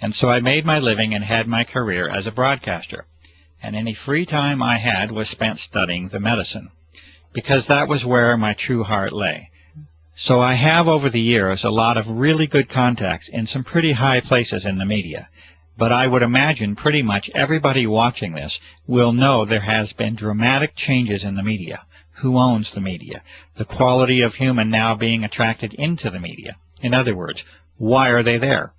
Speaker 1: and so I made my living and had my career as a broadcaster. And any free time I had was spent studying the medicine, because that was where my true heart lay. So I have over the years a lot of really good contacts in some pretty high places in the media. But I would imagine pretty much everybody watching this will know there has been dramatic changes in the media. Who owns the media? The quality of human now being attracted into the media. In other words, why are they there?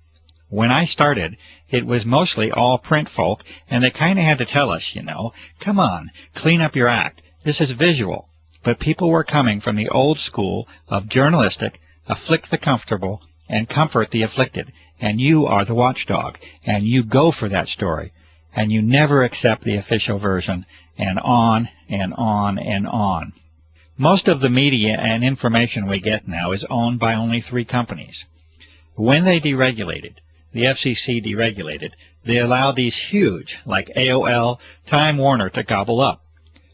Speaker 1: When I started, it was mostly all print folk, and they kind of had to tell us, you know, come on, clean up your act. This is visual. But people were coming from the old school of journalistic, afflict the comfortable, and comfort the afflicted. And you are the watchdog, and you go for that story, and you never accept the official version, and on and on and on. Most of the media and information we get now is owned by only 3 companies. When they deregulated, the FCC deregulated, they allowed these huge, like AOL, Time Warner, to gobble up.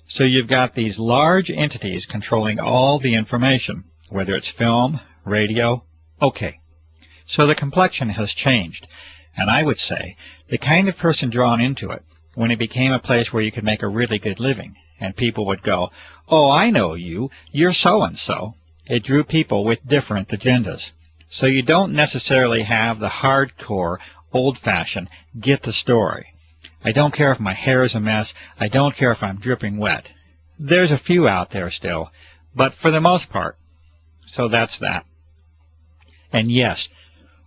Speaker 1: So you've got these large entities controlling all the information, whether it's film, radio, okay. So the complexion has changed, and I would say the kind of person drawn into it, when it became a place where you could make a really good living, and people would go, "Oh, I know you, you're so-and-so." It drew people with different agendas. So you don't necessarily have the hardcore, old-fashioned, get the story. I don't care if my hair is a mess, I don't care if I'm dripping wet. There's a few out there still, but for the most part. So that's that. And yes,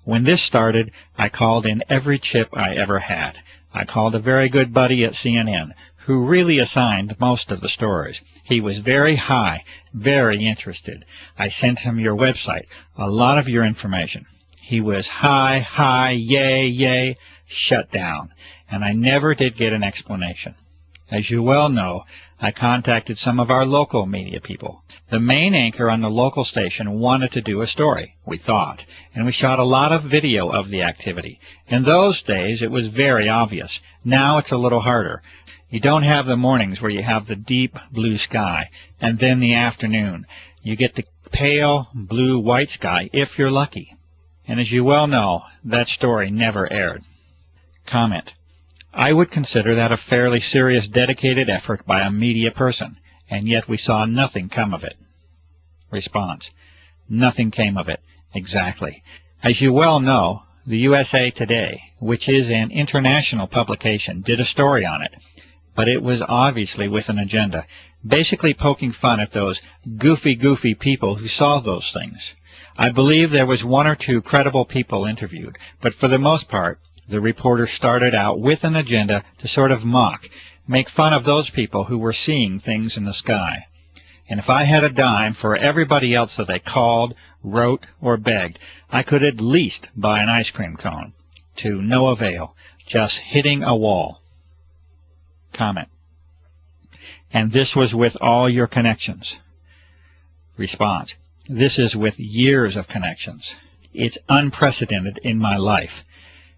Speaker 1: when this started, I called in every chip I ever had. I called a very good buddy at CNN, who really assigned most of the stories. He was very high, very interested. I sent him your website, a lot of your information. He was high, yay, yay, shut down, and I never did get an explanation. As you well know, I contacted some of our local media people. The main anchor on the local station wanted to do a story, we thought, and we shot a lot of video of the activity. In those days, it was very obvious. Now it's a little harder. You don't have the mornings where you have the deep blue sky, and then the afternoon. You get the pale blue-white sky if you're lucky. And as you well know, that story never aired. Comment. I would consider that a fairly serious, dedicated effort by a media person, and yet we saw nothing come of it. Response. Nothing came of it. Exactly. As you well know, the USA Today, which is an international publication, did a story on it, but it was obviously with an agenda, basically poking fun at those goofy people who saw those things. I believe there was one or two credible people interviewed, but for the most part, the reporter started out with an agenda to sort of mock, make fun of those people who were seeing things in the sky. And if I had a dime for everybody else that they called, wrote, or begged, I could at least buy an ice cream cone. To no avail, just hitting a wall. Comment. And this was with all your connections. Response. This is with years of connections. It's unprecedented in my life.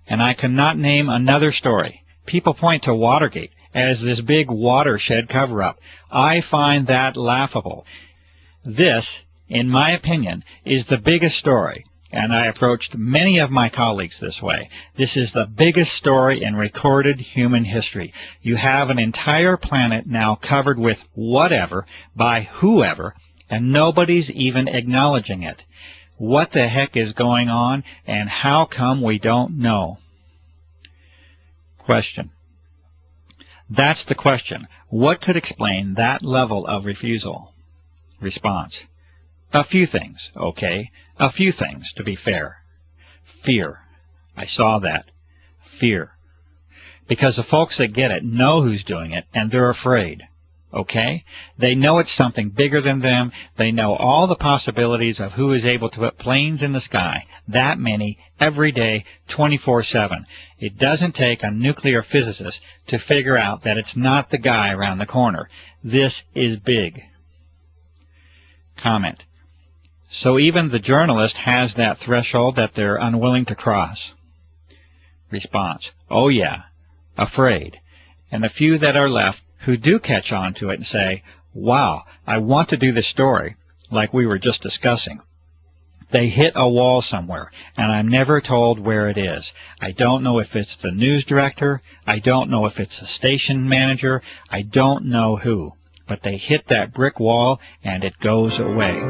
Speaker 1: And I cannot name another story. People point to Watergate as this big watershed cover-up. I find that laughable. This, in my opinion, is the biggest story, and I approached many of my colleagues this way. This is the biggest story in recorded human history. You have an entire planet now covered with whatever by whoever, and nobody's even acknowledging it. What the heck is going on, and how come we don't know? Question. That's the question. What could explain that level of refusal? Response. A few things, okay? A few things, to be fair. Fear. I saw that. Fear. Because the folks that get it know who's doing it, and they're afraid. Okay? They know it's something bigger than them. They know all the possibilities of who is able to put planes in the sky. That many, every day, 24/7. It doesn't take a nuclear physicist to figure out that it's not the guy around the corner. This is big. Comment. So even the journalist has that threshold that they're unwilling to cross. Response. Oh yeah. Afraid. And the few that are left who do catch on to it and say, wow, I want to do this story, like we were just discussing. They hit a wall somewhere, and I'm never told where it is. I don't know if it's the news director. I don't know if it's the station manager. I don't know who. But they hit that brick wall, and it goes away.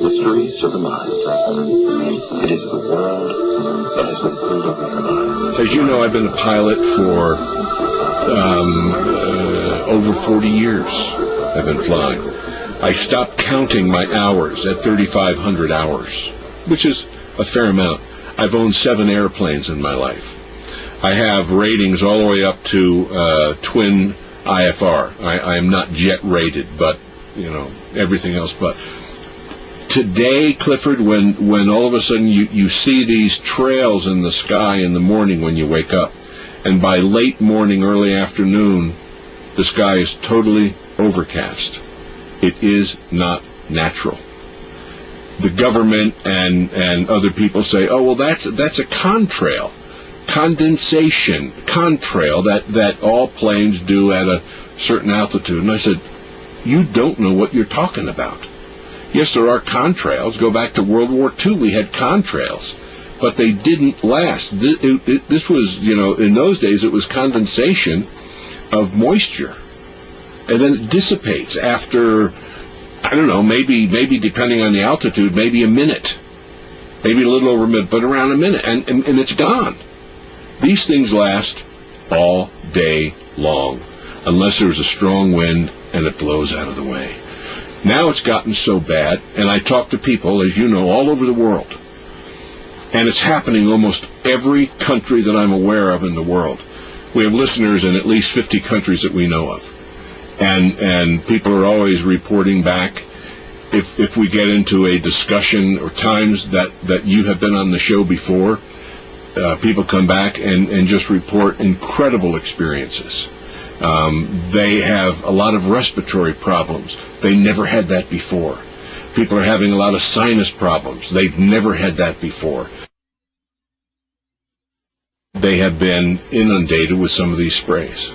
Speaker 3: Mysteries of the mind. It is the world that has been pulled over your eyes. As you know, I've been a pilot for over 40 years. I've been flying. I stopped counting my hours at 3,500 hours, which is a fair amount. I've owned 7 airplanes in my life. I have ratings all the way up to twin IFR. I am not jet rated, but you know, everything else but. Today, Clifford, when all of a sudden you see these trails in the sky in the morning when you wake up, and by late morning, early afternoon, the sky is totally overcast. It is not natural. The government and other people say, oh, well, that's a contrail, condensation, contrail that all planes do at a certain altitude. And I said, you don't know what you're talking about. Yes, there are contrails. Go back to World War II, we had contrails, but they didn't last. This was, you know, in those days it was condensation of moisture, and then it dissipates after, I don't know, maybe depending on the altitude, maybe a minute, maybe a little over a minute, but around a minute, and it's gone. These things last all day long, unless there's a strong wind and it blows out of the way. Now it's gotten so bad, and I talk to people, as you know, all over the world, and it's happening almost every country that I'm aware of in the world. We have listeners in at least 50 countries that we know of, and people are always reporting back. If we get into a discussion or times that you have been on the show before, people come back and just report incredible experiences. They have a lot of respiratory problems. They never had that before. People are having a lot of sinus problems. They've never had that before. They have been inundated with some of these sprays.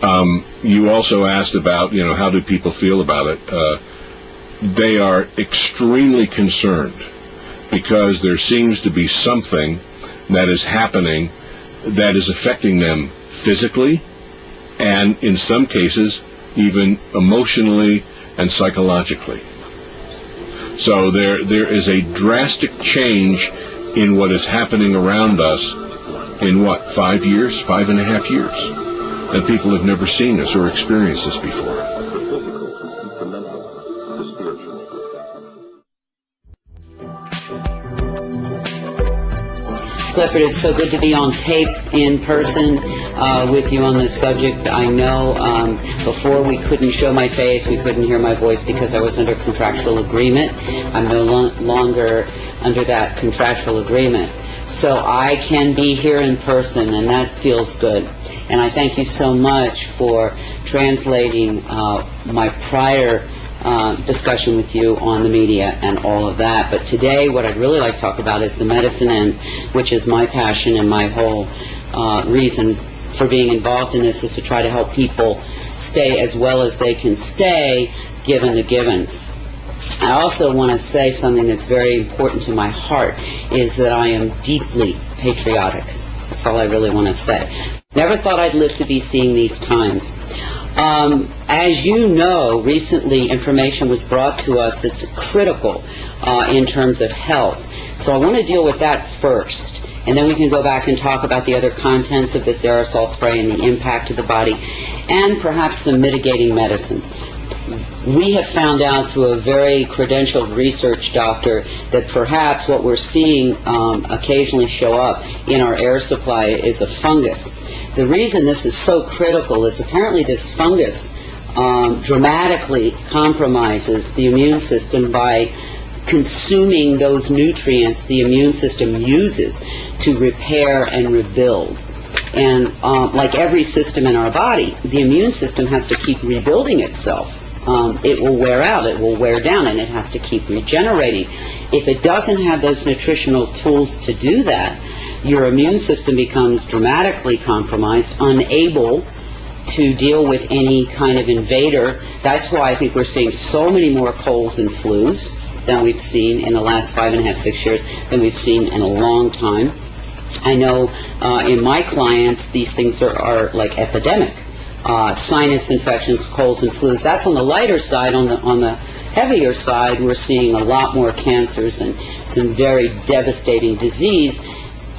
Speaker 3: You also asked about, how do people feel about it? They are extremely concerned because there seems to be something that is happening that is affecting them physically and, in some cases, even emotionally and psychologically. So there is a drastic change in what is happening around us in 5 years, 5.5 years. And people have never seen this or experienced this before.
Speaker 4: Clifford, it's so good to be on tape in person with you on this subject. I know before we couldn't show my face, we couldn't hear my voice because I was under contractual agreement. I'm no longer under that contractual agreement. So I can be here in person, and that feels good. And I thank you so much for translating my prior discussion with you on the media and all of that. But today what I'd really like to talk about is the medicine end, which is my passion and my whole reason for being involved in this is to try to help people stay as well as they can stay given the givens. I also want to say something that's very important to my heart, is that I am deeply patriotic. That's all I really want to say. Never thought I'd live to be seeing these times. As you know, recently information was brought to us that's critical in terms of health. So I want to deal with that first, and then we can go back and talk about the other contents of this aerosol spray and the impact of the body, and perhaps some mitigating medicines. We have found out through a very credentialed research doctor that perhaps what we're seeing occasionally show up in our air supply is a fungus. The reason this is so critical is apparently this fungus dramatically compromises the immune system by consuming those nutrients the immune system uses to repair and rebuild. And like every system in our body, the immune system has to keep rebuilding itself. It will wear out, it will wear down, and it has to keep regenerating. If it doesn't have those nutritional tools to do that, your immune system becomes dramatically compromised, unable to deal with any kind of invader. That's why I think we're seeing so many more colds and flus than we've seen in the last 5.5, 6 years, than we've seen in a long time. I know in my clients, these things are like epidemic. Sinus infections, colds and flus. That's on the lighter side. On the heavier side, we're seeing a lot more cancers and some very devastating disease,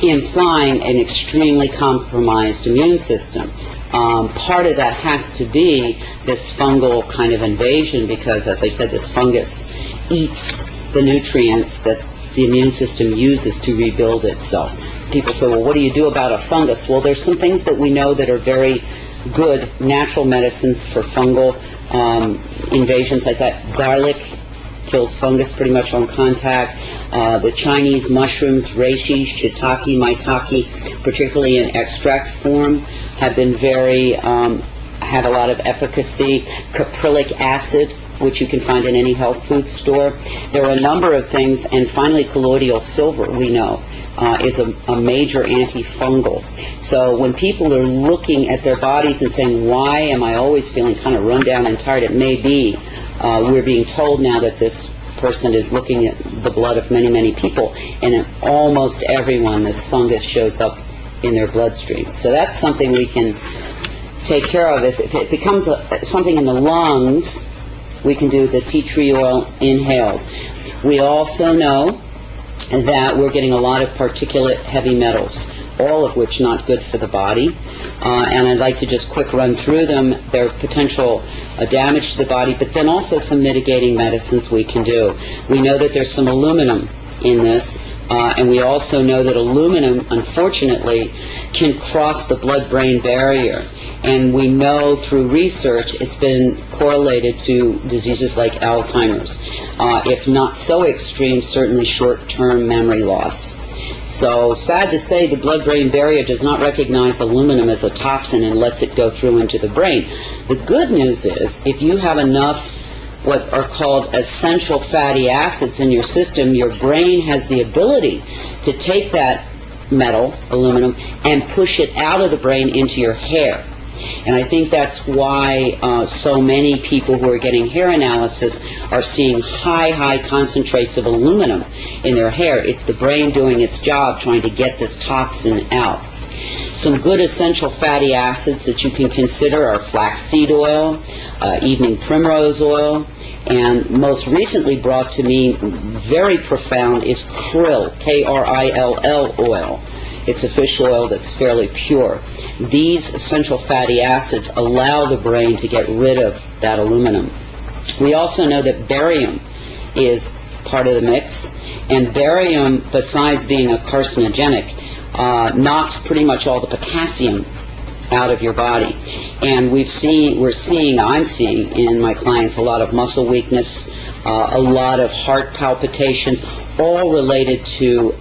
Speaker 4: implying an extremely compromised immune system. Part of that has to be this fungal kind of invasion because, as I said, this fungus eats the nutrients that the immune system uses to rebuild itself. People say, well, what do you do about a fungus? Well, there's some things that we know that are very good natural medicines for fungal invasions like that. Garlic kills fungus pretty much on contact. The Chinese mushrooms, reishi, shiitake, maitake, particularly in extract form, have been have a lot of efficacy. Caprylic acid, which you can find in any health food store. There are a number of things, and finally colloidal silver, we know, is a major antifungal. So when people are looking at their bodies and saying, why am I always feeling kind of run down and tired, it may be we're being told now that this person is looking at the blood of many, many people, and in almost everyone this fungus shows up in their bloodstream. So that's something we can take care of. If it becomes something in the lungs, we can do the tea tree oil inhales. We also know that we're getting a lot of particulate heavy metals, all of which not good for the body. And I'd like to just quick run through them, their potential damage to the body, but then also some mitigating medicines we can do. We know that there's some aluminum in this, and we also know that aluminum, unfortunately, can cross the blood-brain barrier. And we know through research it's been correlated to diseases like Alzheimer's. If not so extreme, certainly short-term memory loss. So, sad to say, the blood-brain barrier does not recognize aluminum as a toxin and lets it go through into the brain. The good news is, if you have enough what are called essential fatty acids in your system, your brain has the ability to take that metal, aluminum, and push it out of the brain into your hair. And I think that's why so many people who are getting hair analysis are seeing high concentrates of aluminum in their hair. It's the brain doing its job trying to get this toxin out. Some good essential fatty acids that you can consider are flaxseed oil, evening primrose oil, and most recently brought to me very profound is krill, K-R-I-L-L oil. It's a fish oil that's fairly pure. These essential fatty acids allow the brain to get rid of that aluminum. We also know that barium is part of the mix, and barium, besides being a carcinogenic, knocks pretty much all the potassium out of your body. And I'm seeing in my clients a lot of muscle weakness, a lot of heart palpitations, all related to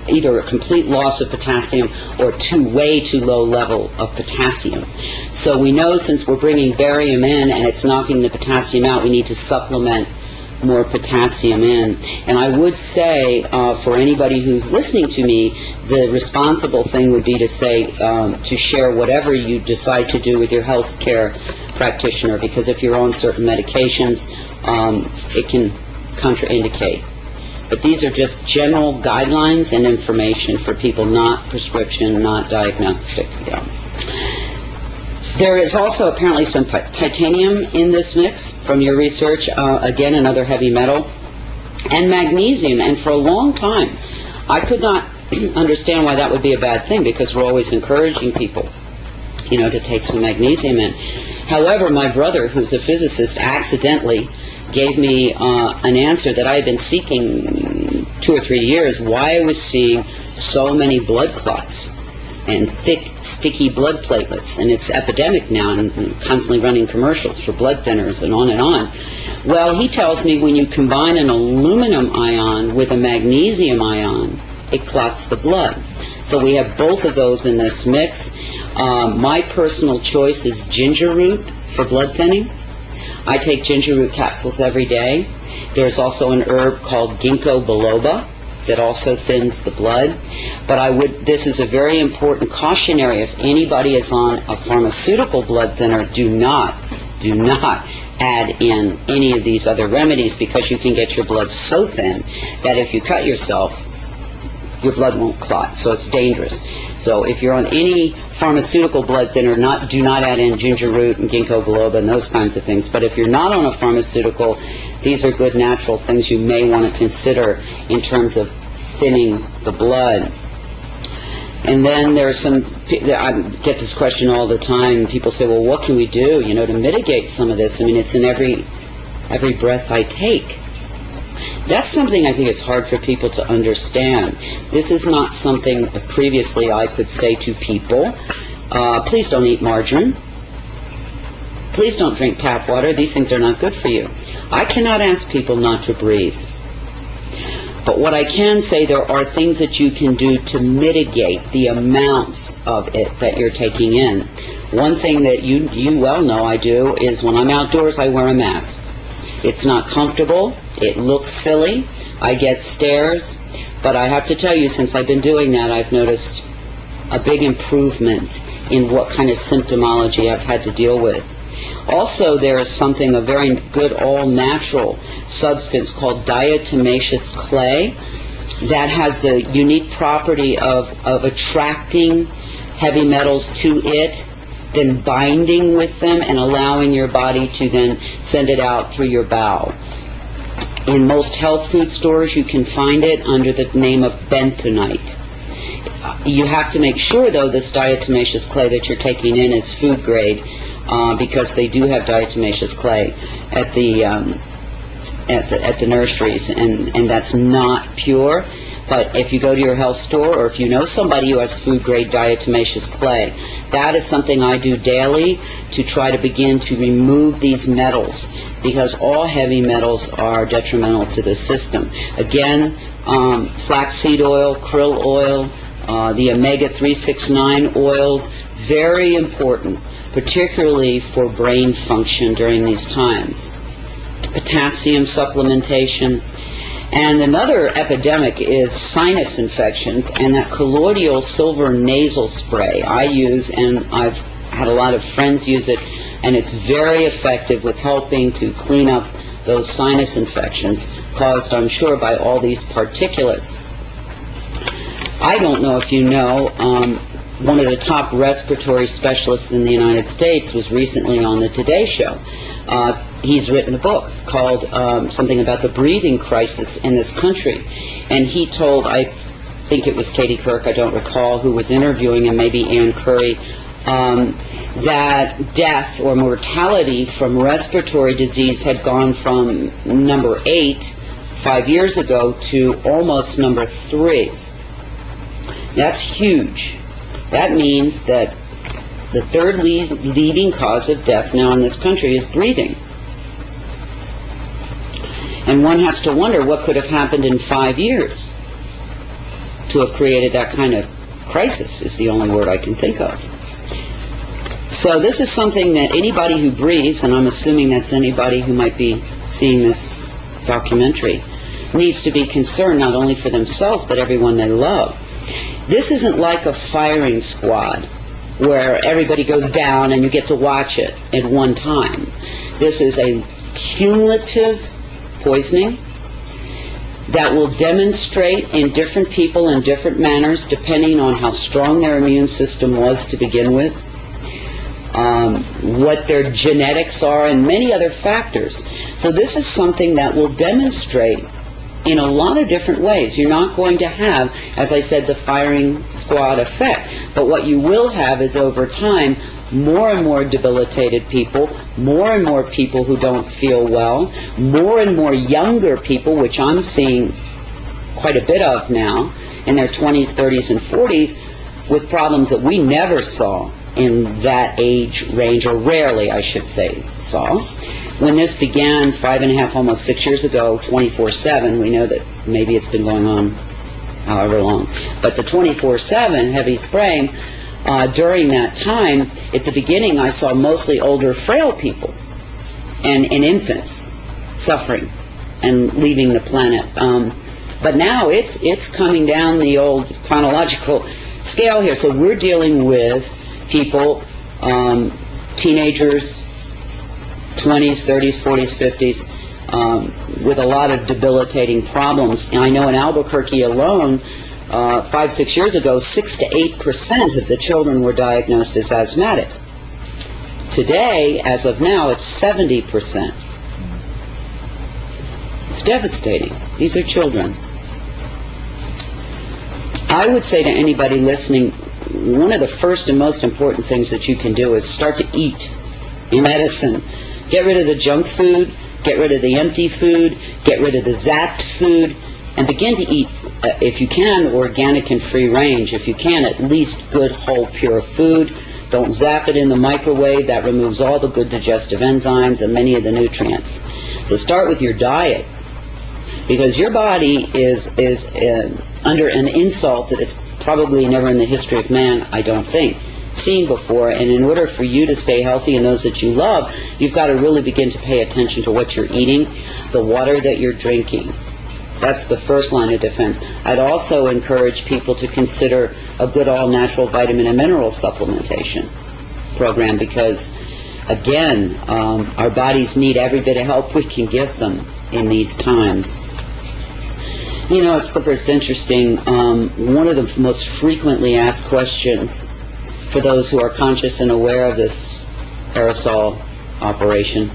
Speaker 4: either a complete loss of potassium or way too low level of potassium. So we know, since we're bringing barium in and it's knocking the potassium out, we need to supplement more potassium in. And I would say, for anybody who's listening to me, the responsible thing would be to say, to share whatever you decide to do with your health care practitioner, because if you're on certain medications, it can contraindicate. But these are just general guidelines and information for people, not prescription, not diagnostic. There is also apparently some titanium in this mix from your research, again another heavy metal, and magnesium. And for a long time, I could not understand why that would be a bad thing, because we're always encouraging people, to take some magnesium in. However, my brother, who's a physicist, accidentally gave me an answer that I had been seeking 2 or 3 years, why I was seeing so many blood clots and thick, sticky blood platelets, and it's epidemic now, and constantly running commercials for blood thinners and on and on. Well, he tells me when you combine an aluminum ion with a magnesium ion, it clots the blood. So we have both of those in this mix. My personal choice is ginger root for blood thinning. I take ginger root capsules every day. There's also an herb called ginkgo biloba that also thins the blood. But this is a very important cautionary. If anybody is on a pharmaceutical blood thinner, do not add in any of these other remedies, because you can get your blood so thin that if you cut yourself, your blood won't clot. So it's dangerous. So if you're on any pharmaceutical blood thinner, do not add in ginger root and ginkgo biloba and those kinds of things. But if you're not on a pharmaceutical, these are good natural things you may want to consider in terms of thinning the blood. And then there's I get this question all the time. People say, well, what can we do, to mitigate some of this? I mean, it's in every breath I take. That's something I think is hard for people to understand. This is not something that previously I could say to people, please don't eat margarine. Please don't drink tap water. These things are not good for you. I cannot ask people not to breathe. But what I can say, there are things that you can do to mitigate the amounts of it that you're taking in. One thing that you well know I do is when I'm outdoors, I wear a mask. It's not comfortable. It looks silly. I get stares. But I have to tell you, since I've been doing that, I've noticed a big improvement in what kind of symptomology I've had to deal with. Also, there is a very good all-natural substance called diatomaceous clay that has the unique property of attracting heavy metals to it, then binding with them and allowing your body to then send it out through your bowel. In most health food stores, you can find it under the name of bentonite. You have to make sure, though, this diatomaceous clay that you're taking in is food grade, because they do have diatomaceous clay at the nurseries, and that's not pure. But if you go to your health store, or if you know somebody who has food-grade diatomaceous clay, that is something I do daily to try to begin to remove these metals because all heavy metals are detrimental to the system. Again, flaxseed oil, krill oil, the omega-369 oils, very important, particularly for brain function during these times. Potassium supplementation. And another epidemic is sinus infections, and that colloidal silver nasal spray I use, and I've had a lot of friends use it, and it's very effective with helping to clean up those sinus infections caused, I'm sure, by all these particulates. I don't know if you know, one of the top respiratory specialists in the United States was recently on the Today Show. He's written a book called something about the breathing crisis in this country. And he told, I think it was Katie Kirk, I don't recall, who was interviewing him, maybe Ann Curry, that death or mortality from respiratory disease had gone from number 8 5 years ago to almost number 3. That's huge. That means that the third leading cause of death now in this country is breathing. And one has to wonder what could have happened in 5 years to have created that kind of crisis, is the only word I can think of. So this is something that anybody who breathes, and I'm assuming that's anybody who might be seeing this documentary, needs to be concerned not only for themselves but everyone they love. This isn't like a firing squad where everybody goes down and you get to watch it at one time. This is a cumulative poisoning that will demonstrate in different people in different manners depending on how strong their immune system was to begin with, what their genetics are, and many other factors. So this is something that will demonstrate in a lot of different ways. You're not going to have, as I said, the firing squad effect, but what you will have is over time more and more debilitated people, more and more people who don't feel well, more and more younger people, which I'm seeing quite a bit of now, in their 20s, 30s, and 40s, with problems that we never saw in that age range, or rarely, I should say, saw. When this began 5.5, almost 6 years ago, 24/7, we know that maybe it's been going on however long, but the 24/7 heavy spraying, during that time, at the beginning I saw mostly older, frail people and infants suffering and leaving the planet. But now it's coming down the old chronological scale here. So we're dealing with people, teenagers, 20s, 30s, 40s, 50s, with a lot of debilitating problems. And I know in Albuquerque alone, 5-6 years ago, 6 to 8% of the children were diagnosed as asthmatic. Today, as of now, it's 70%. It's devastating. These are children. I would say to anybody listening, one of the first and most important things that you can do is start to eat your medicine. Get rid of the junk food, get rid of the empty food, get rid of the zapped food, and begin to eat, if you can, organic and free range. If you can, at least good, whole, pure food. Don't zap it in the microwave. That removes all the good digestive enzymes and many of the nutrients. So start with your diet, because your body is under an insult that it's probably never in the history of man, I don't think, seen before. And in order for you to stay healthy and those that you love, you've got to really begin to pay attention to what you're eating, the water that you're drinking. That's the first line of defense. I'd also encourage people to consider a good all-natural vitamin and mineral supplementation program, because, again, our bodies need every bit of help we can give them in these times. You know, it's interesting. One of the most frequently asked questions for those who are conscious and aware of this aerosol operation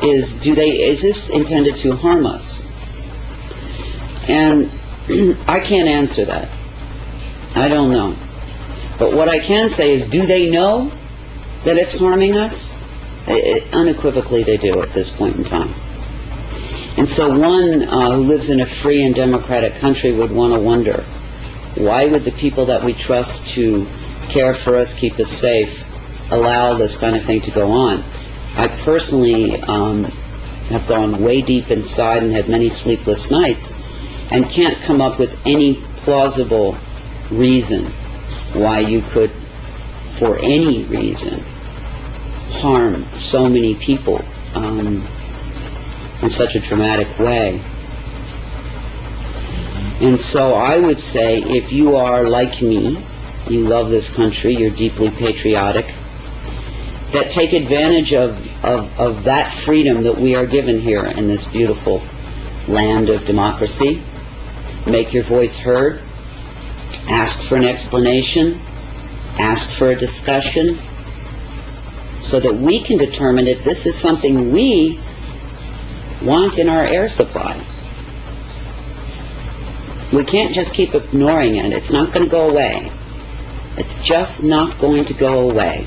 Speaker 4: is this intended to harm us? And I can't answer that. I don't know. But what I can say is, do they know that it's harming us? Unequivocally they do at this point in time. And so one who lives in a free and democratic country would want to wonder, why would the people that we trust to care for us, keep us safe, allow this kind of thing to go on? I personally have gone way deep inside and had many sleepless nights and can't come up with any plausible reason why you could, for any reason, harm so many people in such a dramatic way. And so I would say, if you are like me, you love this country, you're deeply patriotic, that take advantage of that freedom that we are given here in this beautiful land of democracy. Make your voice heard, ask for an explanation, ask for a discussion, so that we can determine if this is something we want in our air supply. We can't just keep ignoring it. It's not going to go away. It's just not going to go away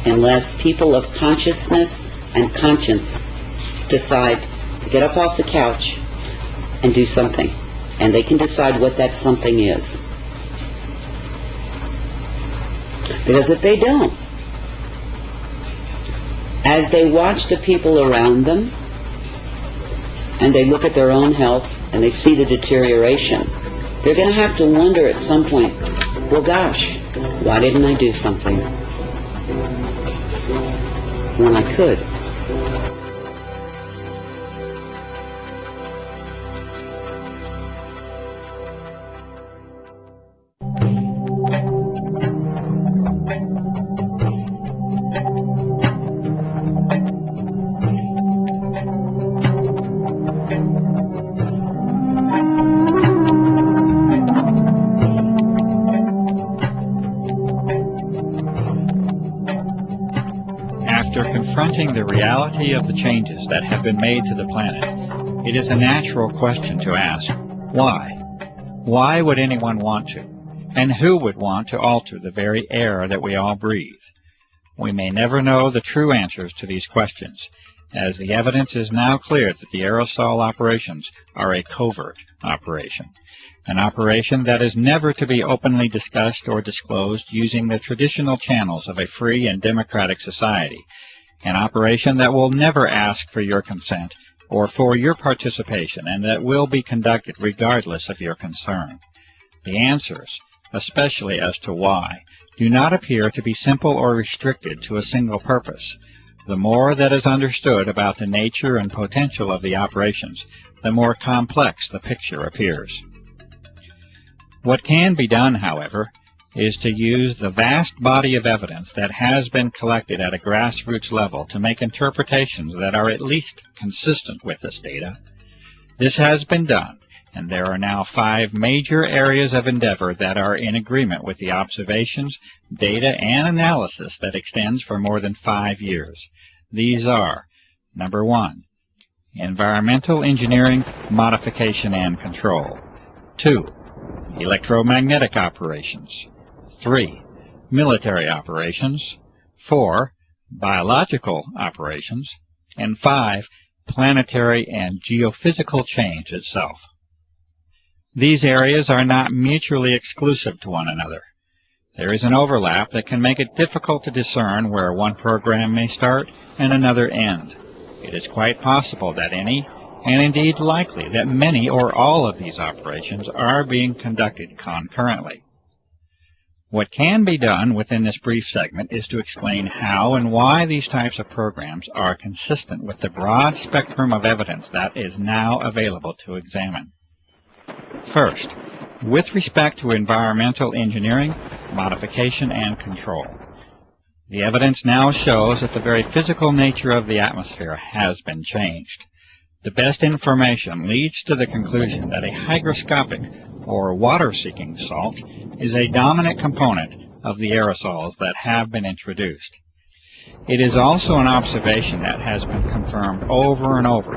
Speaker 4: unless people of consciousness and conscience decide to get up off the couch and do something. And they can decide what that something is. Because if they don't, as they watch the people around them, and they look at their own health, and they see the deterioration, they're going to have to wonder at some point, well, gosh, why didn't I do something when I could?
Speaker 1: Confronting the reality of the changes that have been made to the planet, it is a natural question to ask, why? Why would anyone want to? And who would want to alter the very air that we all breathe? We may never know the true answers to these questions, as the evidence is now clear that the aerosol operations are a covert operation, an operation that is never to be openly discussed or disclosed using the traditional channels of a free and democratic society, an operation that will never ask for your consent or for your participation, and that will be conducted regardless of your concern. The answers, especially as to why, do not appear to be simple or restricted to a single purpose. The more that is understood about the nature and potential of the operations, the more complex the picture appears. What can be done, however, is to use the vast body of evidence that has been collected at a grassroots level to make interpretations that are at least consistent with this data. This has been done, and there are now 5 major areas of endeavor that are in agreement with the observations, data, and analysis that extends for more than 5 years. These are: number 1, environmental engineering, modification, and control; 2, electromagnetic operations; 3, military operations; 4, biological operations; and 5, planetary and geophysical change itself. These areas are not mutually exclusive to one another. There is an overlap that can make it difficult to discern where one program may start and another end. It is quite possible that any, and indeed likely that many or all of these operations are being conducted concurrently. What can be done within this brief segment is to explain how and why these types of programs are consistent with the broad spectrum of evidence that is now available to examine. First, with respect to environmental engineering, modification, and control. The evidence now shows that the very physical nature of the atmosphere has been changed. The best information leads to the conclusion that a hygroscopic or water-seeking salt is a dominant component of the aerosols that have been introduced. It is also an observation that has been confirmed over and over,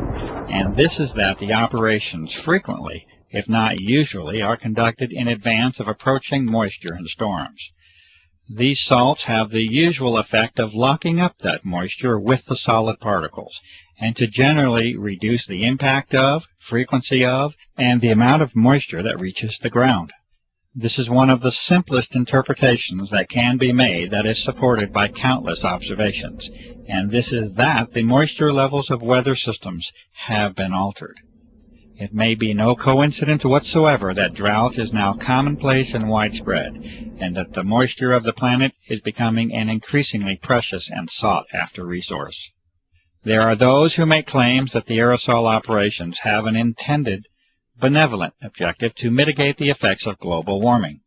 Speaker 1: and this is that the operations frequently, if not usually, are conducted in advance of approaching moisture and storms. These salts have the usual effect of locking up that moisture with the solid particles, and to generally reduce the impact of, frequency of, and the amount of moisture that reaches the ground. This is one of the simplest interpretations that can be made that is supported by countless observations, and this is that the moisture levels of weather systems have been altered. It may be no coincidence whatsoever that drought is now commonplace and widespread, and that the moisture of the planet is becoming an increasingly precious and sought-after resource. There are those who make claims that the aerosol operations have an intended benevolent objective to mitigate the effects of global warming.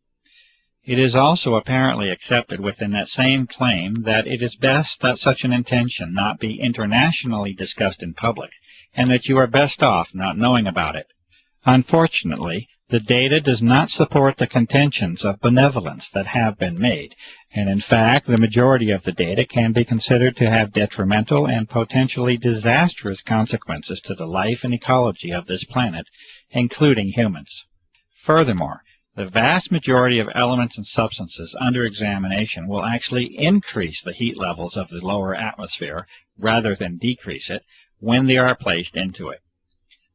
Speaker 1: It is also apparently accepted within that same claim that it is best that such an intention not be internationally discussed in public, and that you are best off not knowing about it. Unfortunately, the data does not support the contentions of benevolence that have been made, and in fact, the majority of the data can be considered to have detrimental and potentially disastrous consequences to the life and ecology of this planet, including humans. Furthermore, the vast majority of elements and substances under examination will actually increase the heat levels of the lower atmosphere rather than decrease it when they are placed into it.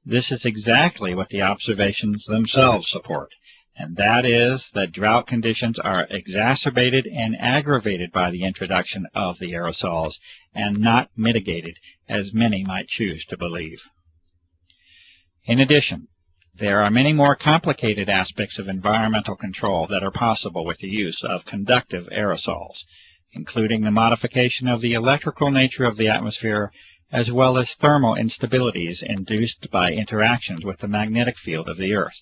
Speaker 1: This is exactly what the observations themselves support, and that is that drought conditions are exacerbated and aggravated by the introduction of the aerosols and not mitigated, as many might choose to believe. In addition, there are many more complicated aspects of environmental control that are possible with the use of conductive aerosols, including the modification of the electrical nature of the atmosphere, as well as thermal instabilities induced by interactions with the magnetic field of the Earth.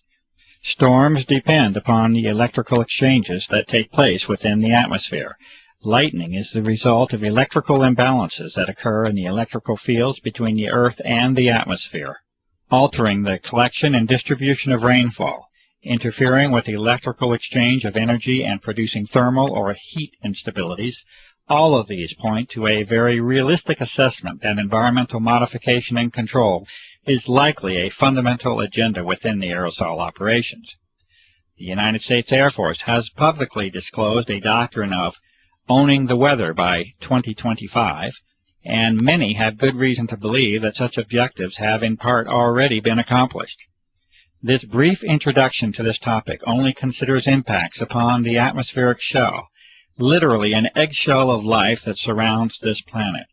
Speaker 1: Storms depend upon the electrical exchanges that take place within the atmosphere. Lightning is the result of electrical imbalances that occur in the electrical fields between the Earth and the atmosphere, altering the collection and distribution of rainfall, interfering with the electrical exchange of energy and producing thermal or heat instabilities. All of these point to a very realistic assessment that environmental modification and control is likely a fundamental agenda within the aerosol operations. The United States Air Force has publicly disclosed a doctrine of owning the weather by 2025, and many have good reason to believe that such objectives have in part already been accomplished. This brief introduction to this topic only considers impacts upon the atmospheric shell, literally an eggshell of life that surrounds this planet.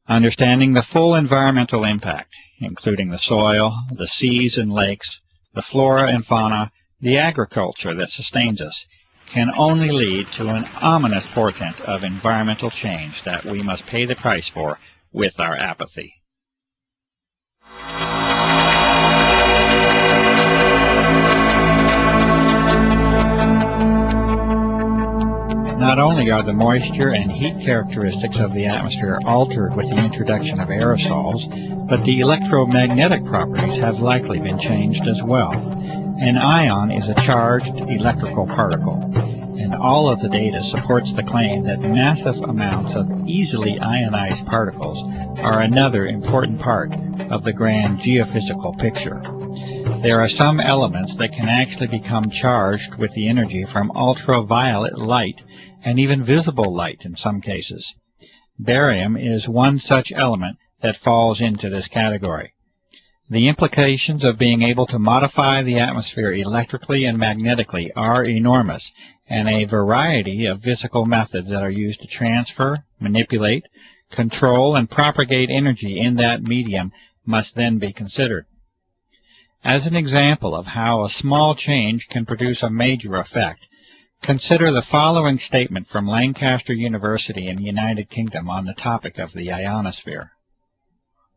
Speaker 1: Understanding the full environmental impact, including the soil, the seas and lakes, the flora and fauna, the agriculture that sustains us, can only lead to an ominous portent of environmental change that we must pay the price for with our apathy. Not only are the moisture and heat characteristics of the atmosphere altered with the introduction of aerosols, but the electromagnetic properties have likely been changed as well. An ion is a charged electrical particle, and all of the data supports the claim that massive amounts of easily ionized particles are another important part of the grand geophysical picture. There are some elements that can actually become charged with the energy from ultraviolet light and even visible light in some cases. Barium is one such element that falls into this category. The implications of being able to modify the atmosphere electrically and magnetically are enormous, and a variety of physical methods that are used to transfer, manipulate, control, and propagate energy in that medium must then be considered. As an example of how a small change can produce a major effect, consider the following statement from Lancaster University in the United Kingdom on the topic of the ionosphere.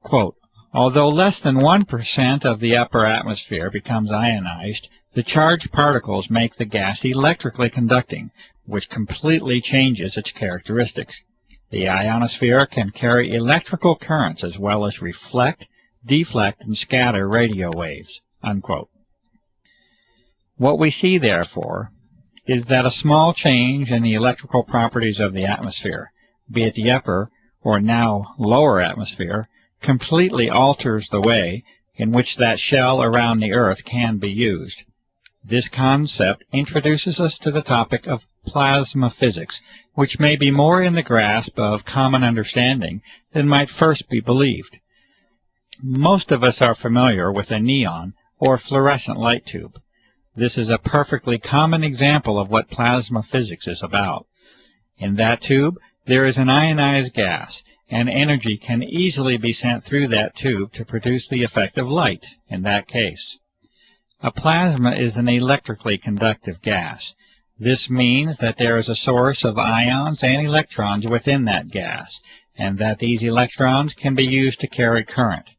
Speaker 1: Quote, "Although less than 1% of the upper atmosphere becomes ionized, the charged particles make the gas electrically conducting, which completely changes its characteristics. The ionosphere can carry electrical currents as well as reflect, deflect, and scatter radio waves." Unquote. What we see, therefore, is that a small change in the electrical properties of the atmosphere, be it the upper or now lower atmosphere, completely alters the way in which that shell around the Earth can be used. This concept introduces us to the topic of plasma physics, which may be more in the grasp of common understanding than might first be believed. Most of us are familiar with a neon or fluorescent light tube. This is a perfectly common example of what plasma physics is about. In that tube, there is an ionized gas, and energy can easily be sent through that tube to produce the effect of light in that case. A plasma is an electrically conductive gas. This means that there is a source of ions and electrons within that gas, and that these electrons can be used to carry current.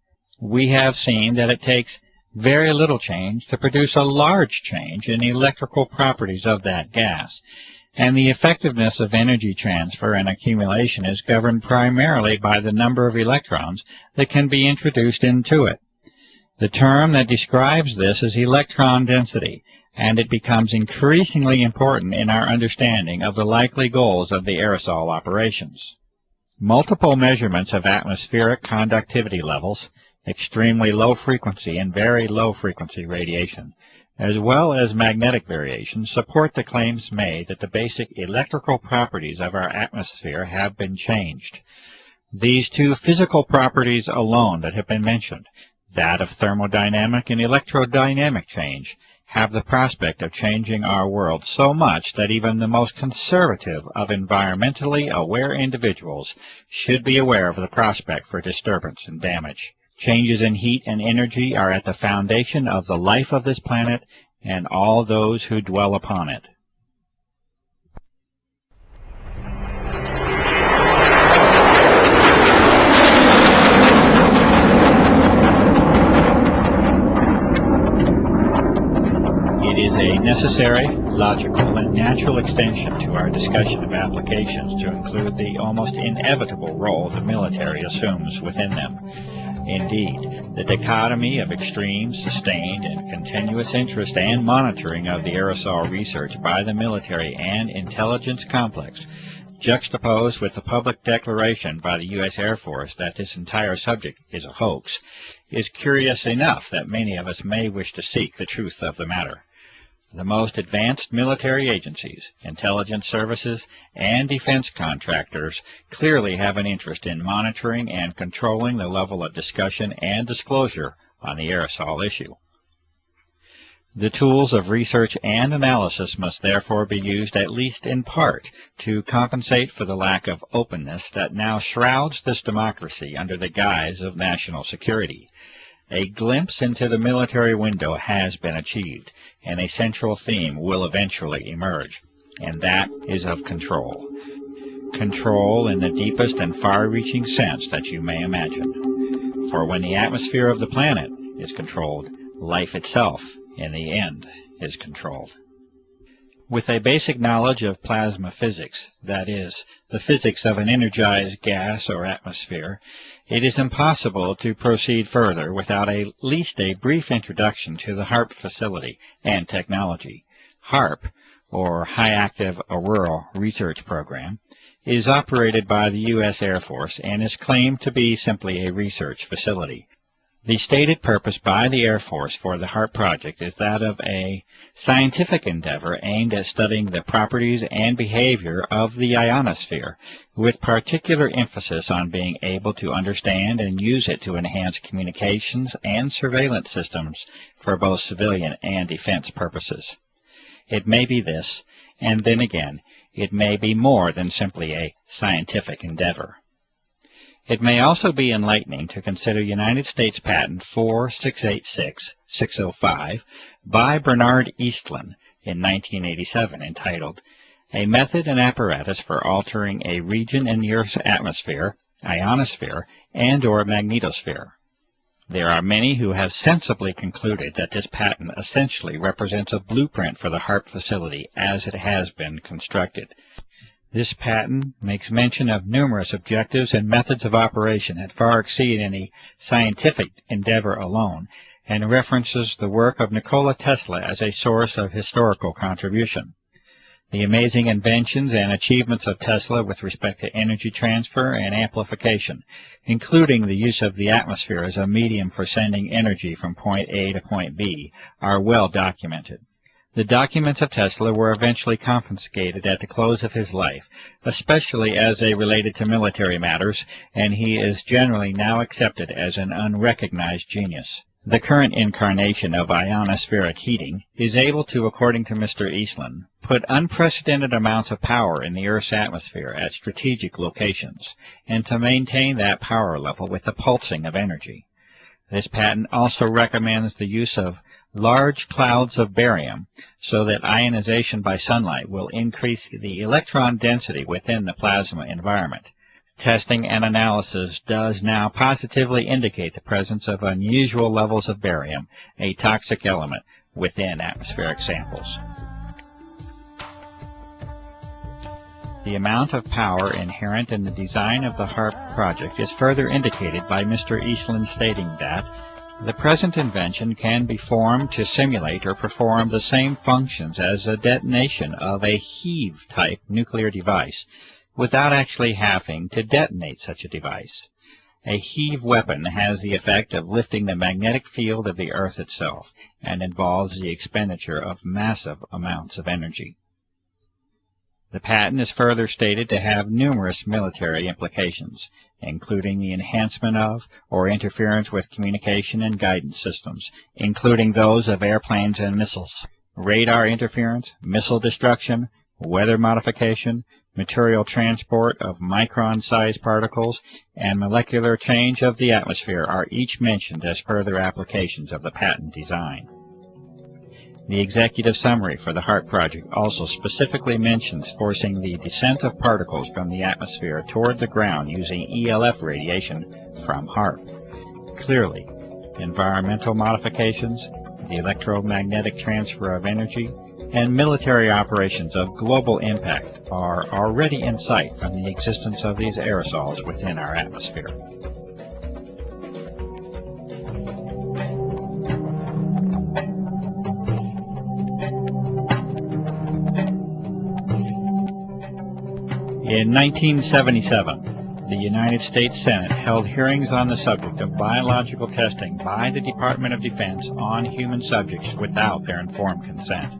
Speaker 1: We have seen that it takes very little change to produce a large change in the electrical properties of that gas, and the effectiveness of energy transfer and accumulation is governed primarily by the number of electrons that can be introduced into it. The term that describes this is electron density, and it becomes increasingly important in our understanding of the likely goals of the aerosol operations. Multiple measurements of atmospheric conductivity levels, extremely low frequency and very low frequency radiation, as well as magnetic variation, support the claims made that the basic electrical properties of our atmosphere have been changed. These two physical properties alone that have been mentioned, that of thermodynamic and electrodynamic change, have the prospect of changing our world so much that even the most conservative of environmentally aware individuals should be aware of the prospect for disturbance and damage. Changes in heat and energy are at the foundation of the life of this planet and all those who dwell upon it. It is a necessary, logical, and natural extension to our discussion of applications to include the almost inevitable role the military assumes within them. Indeed, the dichotomy of extreme, sustained, and continuous interest and monitoring of the aerosol research by the military and intelligence complex, juxtaposed with the public declaration by the U.S. Air Force that this entire subject is a hoax, is curious enough that many of us may wish to seek the truth of the matter. The most advanced military agencies, intelligence services, and defense contractors clearly have an interest in monitoring and controlling the level of discussion and disclosure on the aerosol issue. The tools of research and analysis must therefore be used at least in part to compensate for the lack of openness that now shrouds this democracy under the guise of national security. A glimpse into the military window has been achieved, and a central theme will eventually emerge, and that is of control. Control in the deepest and far-reaching sense that you may imagine. For when the atmosphere of the planet is controlled, life itself, in the end, is controlled. With a basic knowledge of plasma physics, that is, the physics of an energized gas or atmosphere, it is impossible to proceed further without at least a brief introduction to the HARP facility and technology. HARP, or High Active Auroral Research Program, is operated by the U.S. Air Force and is claimed to be simply a research facility. The stated purpose by the Air Force for the HARP project is that of a scientific endeavor aimed at studying the properties and behavior of the ionosphere, with particular emphasis on being able to understand and use it to enhance communications and surveillance systems for both civilian and defense purposes. It may be this, and then again, it may be more than simply a scientific endeavor. It may also be enlightening to consider United States Patent 4686605 by Bernard Eastlund in 1987 entitled, A Method and Apparatus for Altering a Region in the Earth's Atmosphere, Ionosphere, and/or Magnetosphere. There are many who have sensibly concluded that this patent essentially represents a blueprint for the HARP facility as it has been constructed. This patent makes mention of numerous objectives and methods of operation that far exceed any scientific endeavor alone, and references the work of Nikola Tesla as a source of historical contribution. The amazing inventions and achievements of Tesla with respect to energy transfer and amplification, including the use of the atmosphere as a medium for sending energy from point A to point B, are well documented. The documents of Tesla were eventually confiscated at the close of his life, especially as they related to military matters, and he is generally now accepted as an unrecognized genius. The current incarnation of ionospheric heating is able to, according to Mr. Eastland, put unprecedented amounts of power in the Earth's atmosphere at strategic locations, and to maintain that power level with the pulsing of energy. This patent also recommends the use of large clouds of barium so that ionization by sunlight will increase the electron density within the plasma environment. Testing and analysis does now positively indicate the presence of unusual levels of barium, a toxic element, within atmospheric samples. The amount of power inherent in the design of the HAARP project is further indicated by Mr. Eastland stating that the present invention can be formed to simulate or perform the same functions as a detonation of a heave-type nuclear device, without actually having to detonate such a device. A heave weapon has the effect of lifting the magnetic field of the Earth itself, and involves the expenditure of massive amounts of energy. The patent is further stated to have numerous military implications, including the enhancement of or interference with communication and guidance systems, including those of airplanes and missiles, radar interference, missile destruction, weather modification, material transport of micron-sized particles, and molecular change of the atmosphere are each mentioned as further applications of the patent design. The executive summary for the HAARP project also specifically mentions forcing the descent of particles from the atmosphere toward the ground using ELF radiation from HAARP. Clearly, environmental modifications, the electromagnetic transfer of energy, and military operations of global impact are already in sight from the existence of these aerosols within our atmosphere. In 1977, the United States Senate held hearings on the subject of biological testing by the Department of Defense on human subjects without their informed consent.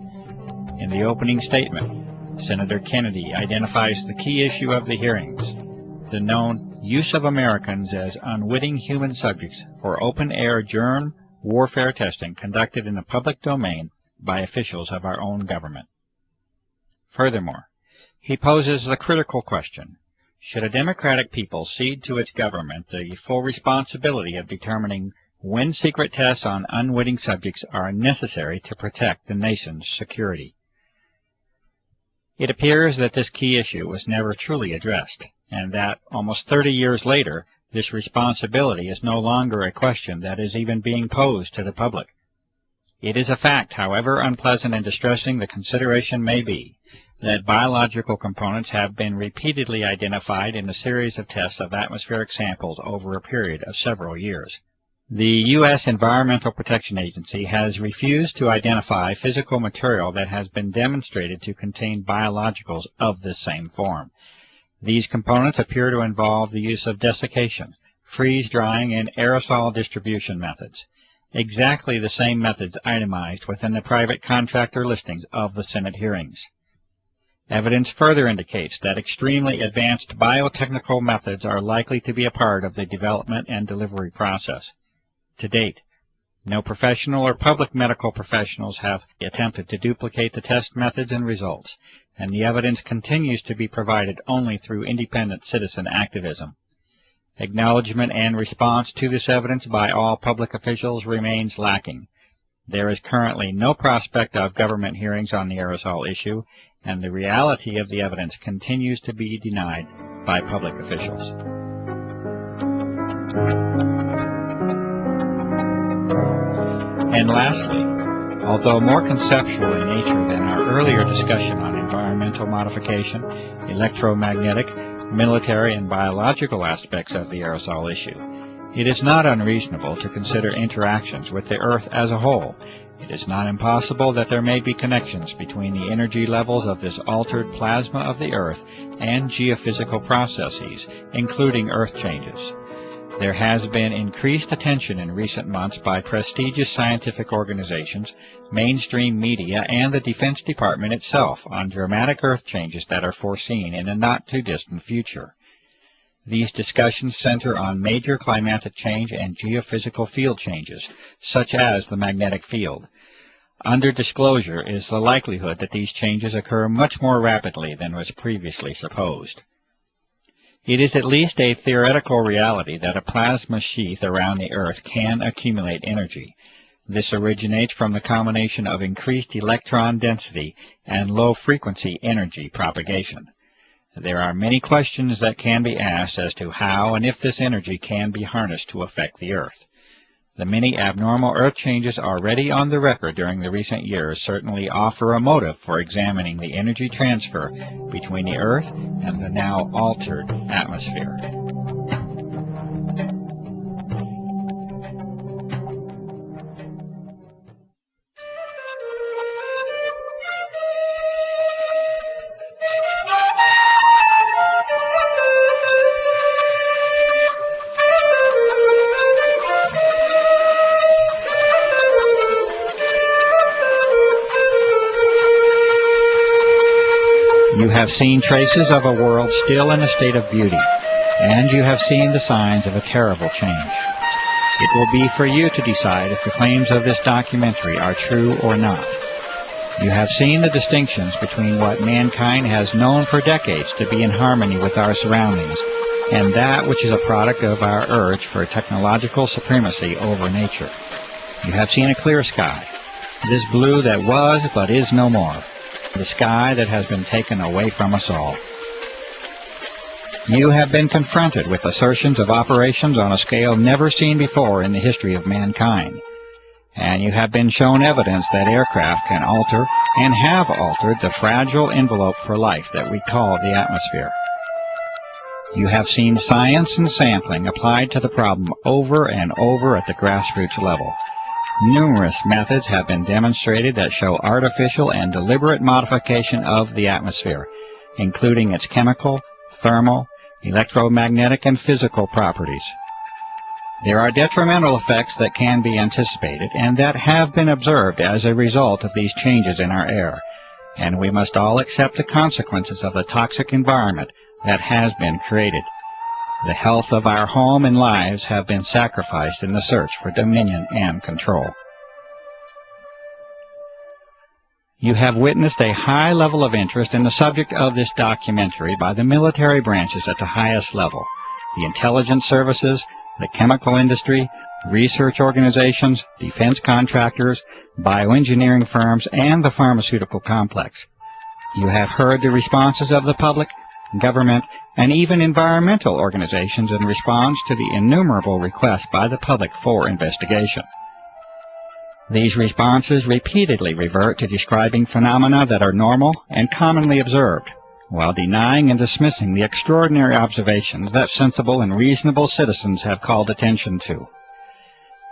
Speaker 1: In the opening statement, Senator Kennedy identifies the key issue of the hearings, the known use of Americans as unwitting human subjects for open-air germ warfare testing conducted in the public domain by officials of our own government. Furthermore, he poses the critical question, should a democratic people cede to its government the full responsibility of determining when secret tests on unwitting subjects are necessary to protect the nation's security? It appears that this key issue was never truly addressed, and that almost 30 years later, this responsibility is no longer a question that is even being posed to the public. It is a fact, however unpleasant and distressing the consideration may be, that biological components have been repeatedly identified in a series of tests of atmospheric samples over a period of several years. The U.S. Environmental Protection Agency has refused to identify physical material that has been demonstrated to contain biologicals of this same form. These components appear to involve the use of desiccation, freeze-drying, and aerosol distribution methods, exactly the same methods itemized within the private contractor listings of the Senate hearings. Evidence further indicates that extremely advanced biotechnical methods are likely to be a part of the development and delivery process. To date, no professional or public medical professionals have attempted to duplicate the test methods and results, and the evidence continues to be provided only through independent citizen activism. Acknowledgement and response to this evidence by all public officials remains lacking. There is currently no prospect of government hearings on the aerosol issue, and the reality of the evidence continues to be denied by public officials. And lastly, although more conceptual in nature than our earlier discussion on environmental modification, electromagnetic, military, and biological aspects of the aerosol issue, it is not unreasonable to consider interactions with the Earth as a whole. It is not impossible that there may be connections between the energy levels of this altered plasma of the Earth and geophysical processes, including Earth changes. There has been increased attention in recent months by prestigious scientific organizations, mainstream media, and the Defense Department itself on dramatic Earth changes that are foreseen in a not-too-distant future. These discussions center on major climatic change and geophysical field changes, such as the magnetic field. Under disclosure is the likelihood that these changes occur much more rapidly than was previously supposed. It is at least a theoretical reality that a plasma sheath around the Earth can accumulate energy. This originates from the combination of increased electron density and low-frequency energy propagation. There are many questions that can be asked as to how and if this energy can be harnessed to affect the Earth. The many abnormal Earth changes already on the record during the recent years certainly offer a motive for examining the energy transfer between the Earth and the now altered atmosphere. You have seen traces of a world still in a state of beauty, and you have seen the signs of a terrible change. It will be for you to decide if the claims of this documentary are true or not. You have seen the distinctions between what mankind has known for decades to be in harmony with our surroundings, and that which is a product of our urge for technological supremacy over nature. You have seen a clear sky, this blue that was but is no more. The sky that has been taken away from us all. You have been confronted with assertions of operations on a scale never seen before in the history of mankind, and you have been shown evidence that aircraft can alter and have altered the fragile envelope for life that we call the atmosphere. You have seen science and sampling applied to the problem over and over at the grassroots level. Numerous methods have been demonstrated that show artificial and deliberate modification of the atmosphere, including its chemical, thermal, electromagnetic, and physical properties. There are detrimental effects that can be anticipated and that have been observed as a result of these changes in our air, and we must all accept the consequences of the toxic environment that has been created. The health of our home and lives have been sacrificed in the search for dominion and control. You have witnessed a high level of interest in the subject of this documentary by the military branches at the highest level, the intelligence services, the chemical industry, research organizations, defense contractors, bioengineering firms, and the pharmaceutical complex. You have heard the responses of the public, government, and even environmental organizations in response to the innumerable requests by the public for investigation. These responses repeatedly revert to describing phenomena that are normal and commonly observed, while denying and dismissing the extraordinary observations that sensible and reasonable citizens have called attention to.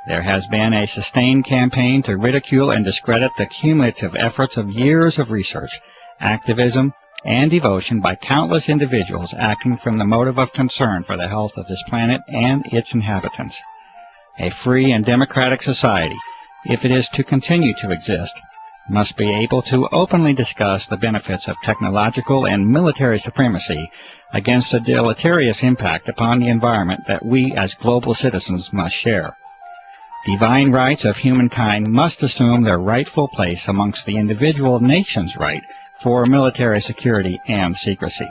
Speaker 1: There has been a sustained campaign to ridicule and discredit the cumulative efforts of years of research, activism, and devotion by countless individuals acting from the motive of concern for the health of this planet and its inhabitants. A free and democratic society, if it is to continue to exist, must be able to openly discuss the benefits of technological and military supremacy against the deleterious impact upon the environment that we as global citizens must share. Divine rights of humankind must assume their rightful place amongst the individual nation's right for military security and secrecy.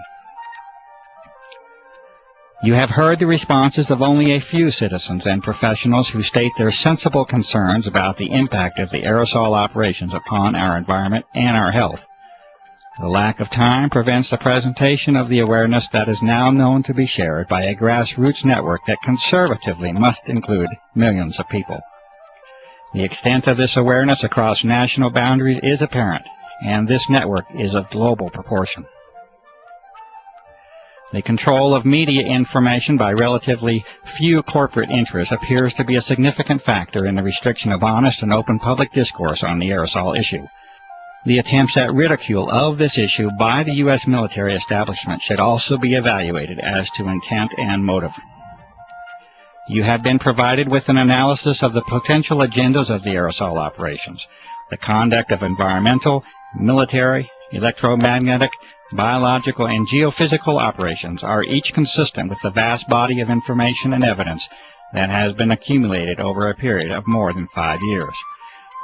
Speaker 1: You have heard the responses of only a few citizens and professionals who state their sensible concerns about the impact of the aerosol operations upon our environment and our health. The lack of time prevents the presentation of the awareness that is now known to be shared by a grassroots network that conservatively must include millions of people. The extent of this awareness across national boundaries is apparent, and this network is of global proportion. The control of media information by relatively few corporate interests appears to be a significant factor in the restriction of honest and open public discourse on the aerosol issue. The attempts at ridicule of this issue by the U.S. military establishment should also be evaluated as to intent and motive. You have been provided with an analysis of the potential agendas of the aerosol operations, the conduct of environmental, military, electromagnetic, biological, and geophysical operations are each consistent with the vast body of information and evidence that has been accumulated over a period of more than 5 years.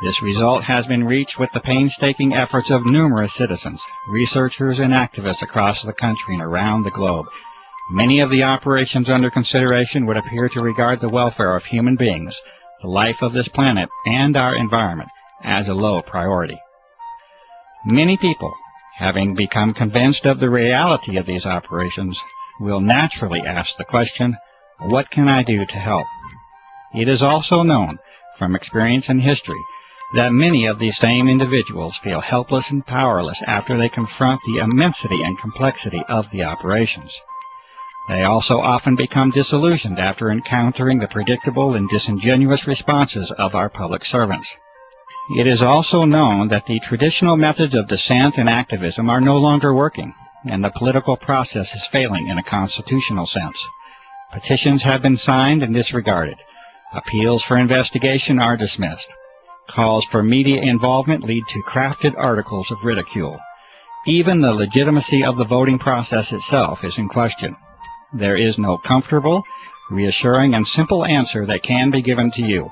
Speaker 1: This result has been reached with the painstaking efforts of numerous citizens, researchers, and activists across the country and around the globe. Many of the operations under consideration would appear to regard the welfare of human beings, the life of this planet, and our environment as a low priority. Many people, having become convinced of the reality of these operations, will naturally ask the question, what can I do to help? It is also known from experience and history that many of these same individuals feel helpless and powerless after they confront the immensity and complexity of the operations. They also often become disillusioned after encountering the predictable and disingenuous responses of our public servants. It is also known that the traditional methods of dissent and activism are no longer working, and the political process is failing in a constitutional sense. Petitions have been signed and disregarded. Appeals for investigation are dismissed. Calls for media involvement lead to crafted articles of ridicule. Even the legitimacy of the voting process itself is in question. There is no comfortable, reassuring, and simple answer that can be given to you.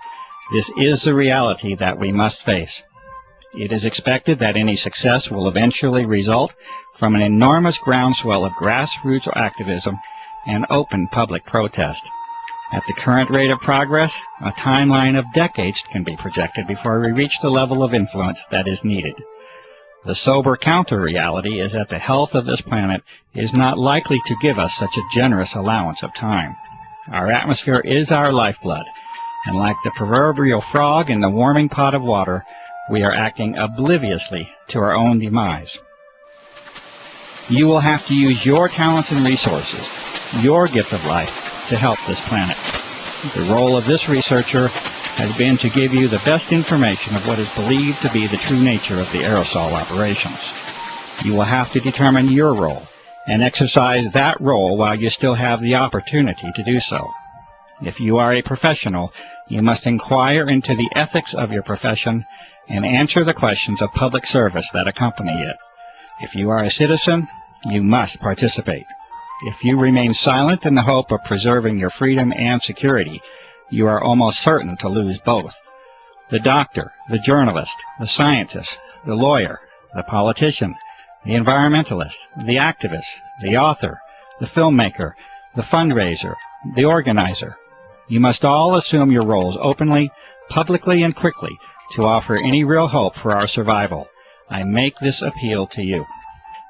Speaker 1: This is the reality that we must face. It is expected that any success will eventually result from an enormous groundswell of grassroots activism and open public protest. At the current rate of progress, a timeline of decades can be projected before we reach the level of influence that is needed. The sober counter-reality is that the health of this planet is not likely to give us such a generous allowance of time. Our atmosphere is our lifeblood, and like the proverbial frog in the warming pot of water, we are acting obliviously to our own demise. You will have to use your talents and resources, your gift of life, to help this planet. The role of this researcher has been to give you the best information of what is believed to be the true nature of the aerosol operations. You will have to determine your role and exercise that role while you still have the opportunity to do so. If you are a professional, you must inquire into the ethics of your profession and answer the questions of public service that accompany it. If you are a citizen, you must participate. If you remain silent in the hope of preserving your freedom and security, you are almost certain to lose both. The doctor, the journalist, the scientist, the lawyer, the politician, the environmentalist, the activist, the author, the filmmaker, the fundraiser, the organizer. You must all assume your roles openly, publicly, and quickly to offer any real hope for our survival. I make this appeal to you.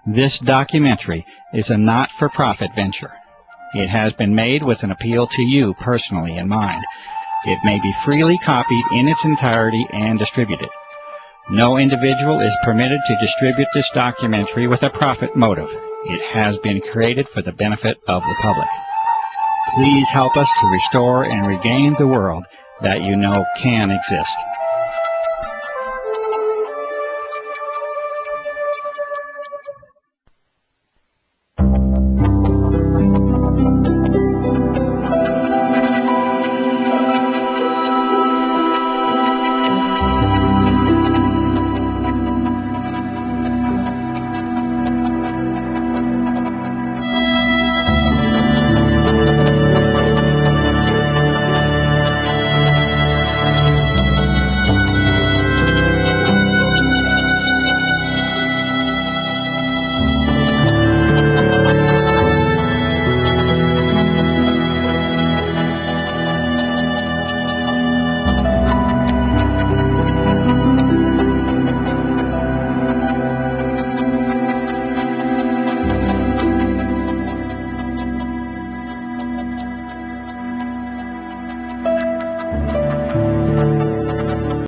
Speaker 1: This documentary is a not-for-profit venture. It has been made with an appeal to you personally in mind. It may be freely copied in its entirety and distributed. No individual is permitted to distribute this documentary with a profit motive. It has been created for the benefit of the public. Please help us to restore and regain the world that you know can exist.